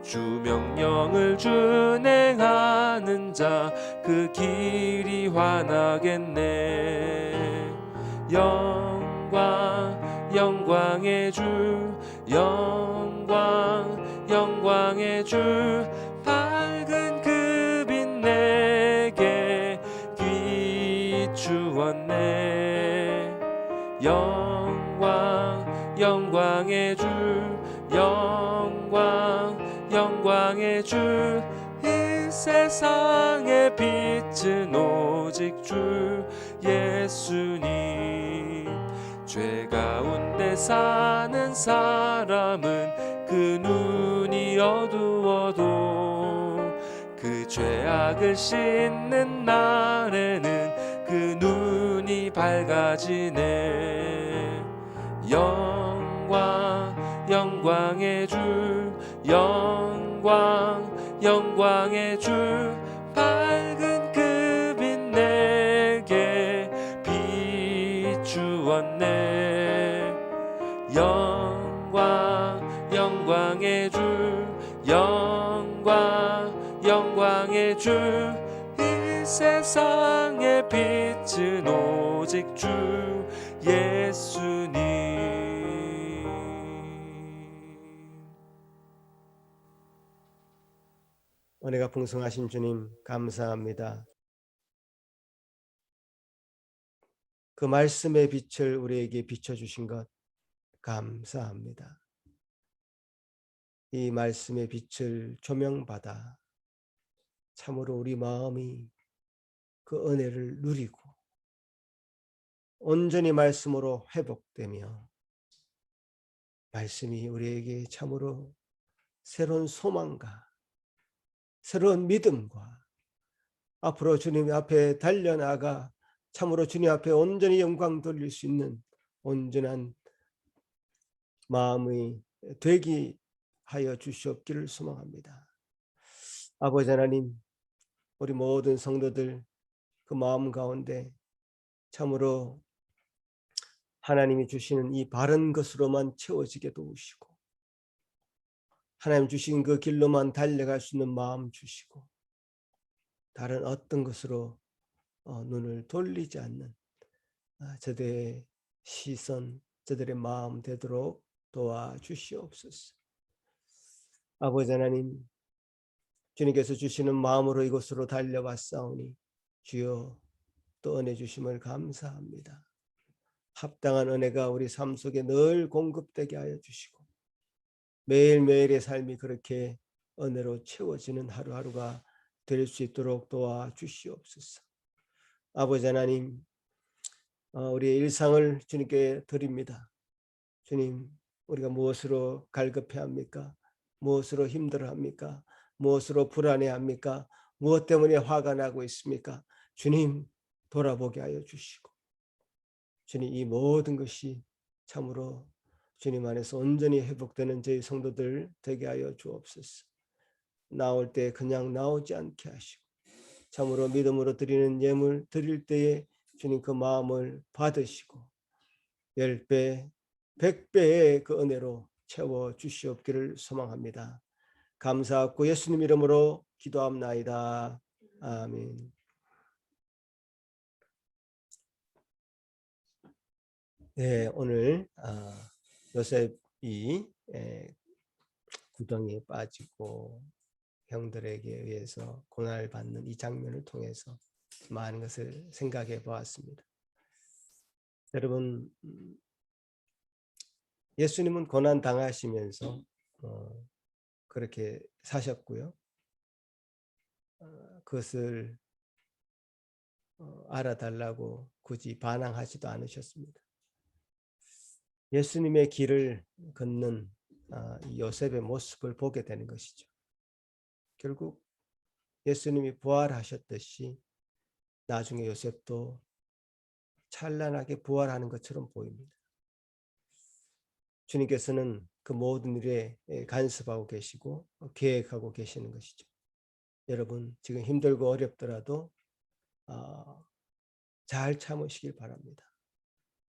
주 명령을 준행하는 자 그 길이 환하겠네. 영광 영광의 주 영광 영광의 주 밝은 그 빛 내게 비추었네. 영광 영광의 주 영광 영광의 주 이 세상의 빛은 오직 주 예수님. 죄 가운데 사는 사람은 그 눈이 어두워도 그 죄악을 씻는 날에는 그 눈이 밝아지네. 영광 영광의 주 영광 영광의 주 밝은 그 빛 내게 비추었네. 영광 영광의 주 영광 영광의 주 이 세상의 빛은 오직 주 예수님. 은혜가 풍성하신 주님 감사합니다. 그 말씀의 빛을 우리에게 비춰주신 것 감사합니다. 이 말씀의 빛을 조명받아 참으로 우리 마음이 그 은혜를 누리고 온전히 말씀으로 회복되며 말씀이 우리에게 참으로 새로운 소망과 새로운 믿음과 앞으로 주님 앞에 달려나가 참으로 주님 앞에 온전히 영광 돌릴 수 있는 온전한 마음이 되게 하여 주시옵기를 소망합니다. 아버지 하나님, 우리 모든 성도들 그 마음 가운데 참으로 하나님이 주시는 이 바른 것으로만 채워지게 도우시고 하나님 주신 그 길로만 달려갈 수 있는 마음 주시고 다른 어떤 것으로 눈을 돌리지 않는 저들의 시선, 저들의 마음 되도록 도와주시옵소서. 아버지 하나님, 주님께서 주시는 마음으로 이곳으로 달려왔사오니 주여 또 은혜 주심을 감사합니다. 합당한 은혜가 우리 삶 속에 늘 공급되게 하여 주시고 매일매일의 삶이 그렇게 은혜로 채워지는 하루하루가 될 수 있도록 도와주시옵소서. 아버지 하나님, 우리의 일상을 주님께 드립니다. 주님, 우리가 무엇으로 갈급해합니까? 무엇으로 힘들어합니까? 무엇으로 불안해합니까? 무엇 때문에 화가 나고 있습니까? 주님, 돌아보게 하여 주시고 주님, 이 모든 것이 참으로 주님 안에서 온전히 회복되는 저희 성도들 되게 하여 주옵소서. 나올 때 그냥 나오지 않게 하시고 참으로 믿음으로 드리는 예물 드릴 때에 주님 그 마음을 받으시고 10배, 100배의 그 은혜로 채워 주시옵기를 소망합니다. 감사하고 예수님 이름으로 기도합나이다. 아멘. 네, 오늘 요셉이 구덩이에 빠지고 형들에게 의해서 고난을 받는 이 장면을 통해서 많은 것을 생각해 보았습니다. 여러분, 예수님은 고난 당하시면서 그렇게 사셨고요. 그것을 알아달라고 굳이 반항하지도 않으셨습니다. 예수님의 길을 걷는 요셉의 모습을 보게 되는 것이죠. 결국 예수님이 부활하셨듯이 나중에 요셉도 찬란하게 부활하는 것처럼 보입니다. 주님께서는 그 모든 일에 간섭하고 계시고 계획하고 계시는 것이죠. 여러분, 지금 힘들고 어렵더라도 잘 참으시길 바랍니다.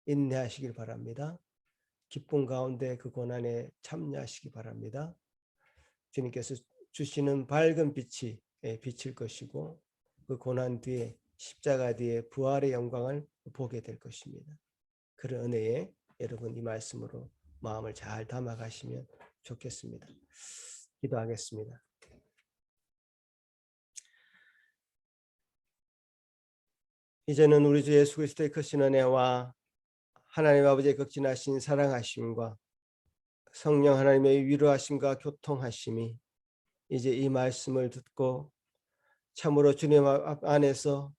인내하시길 바랍니다. 기쁨 가운데 그 고난에 참여하시기 바랍니다. 주님께서 주시는 밝은 빛이 비칠 것이고 그 고난 뒤에 십자가 뒤에 부활의 영광을 보게 될 것입니다. 그런 은혜에 여러분 이 말씀으로 마음을 잘 담아가시면 좋겠습니다. 기도하겠습니다. 이제는 우리 주 예수 그리스도의 크신 은혜와 하나님 아버지의 극진하신 사랑하심과 성령 하나님의 위로하심과 교통하심이 이제 이 말씀을 듣고 참으로 주님 안에서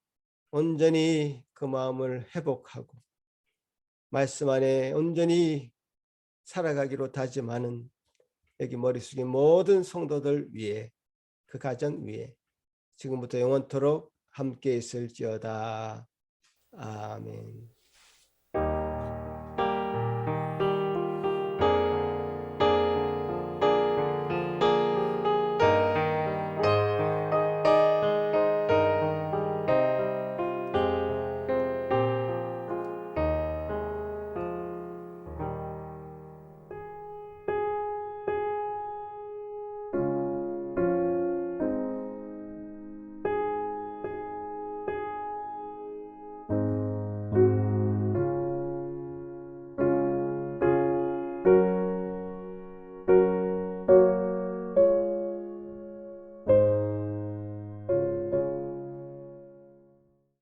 온전히 그 마음을 회복하고 말씀 안에 온전히 살아가기로 다짐하는 여기 머릿속에 모든 성도들 위해 그 가정 위에 지금부터 영원토록 함께 있을지어다. 아멘. 주옵소서.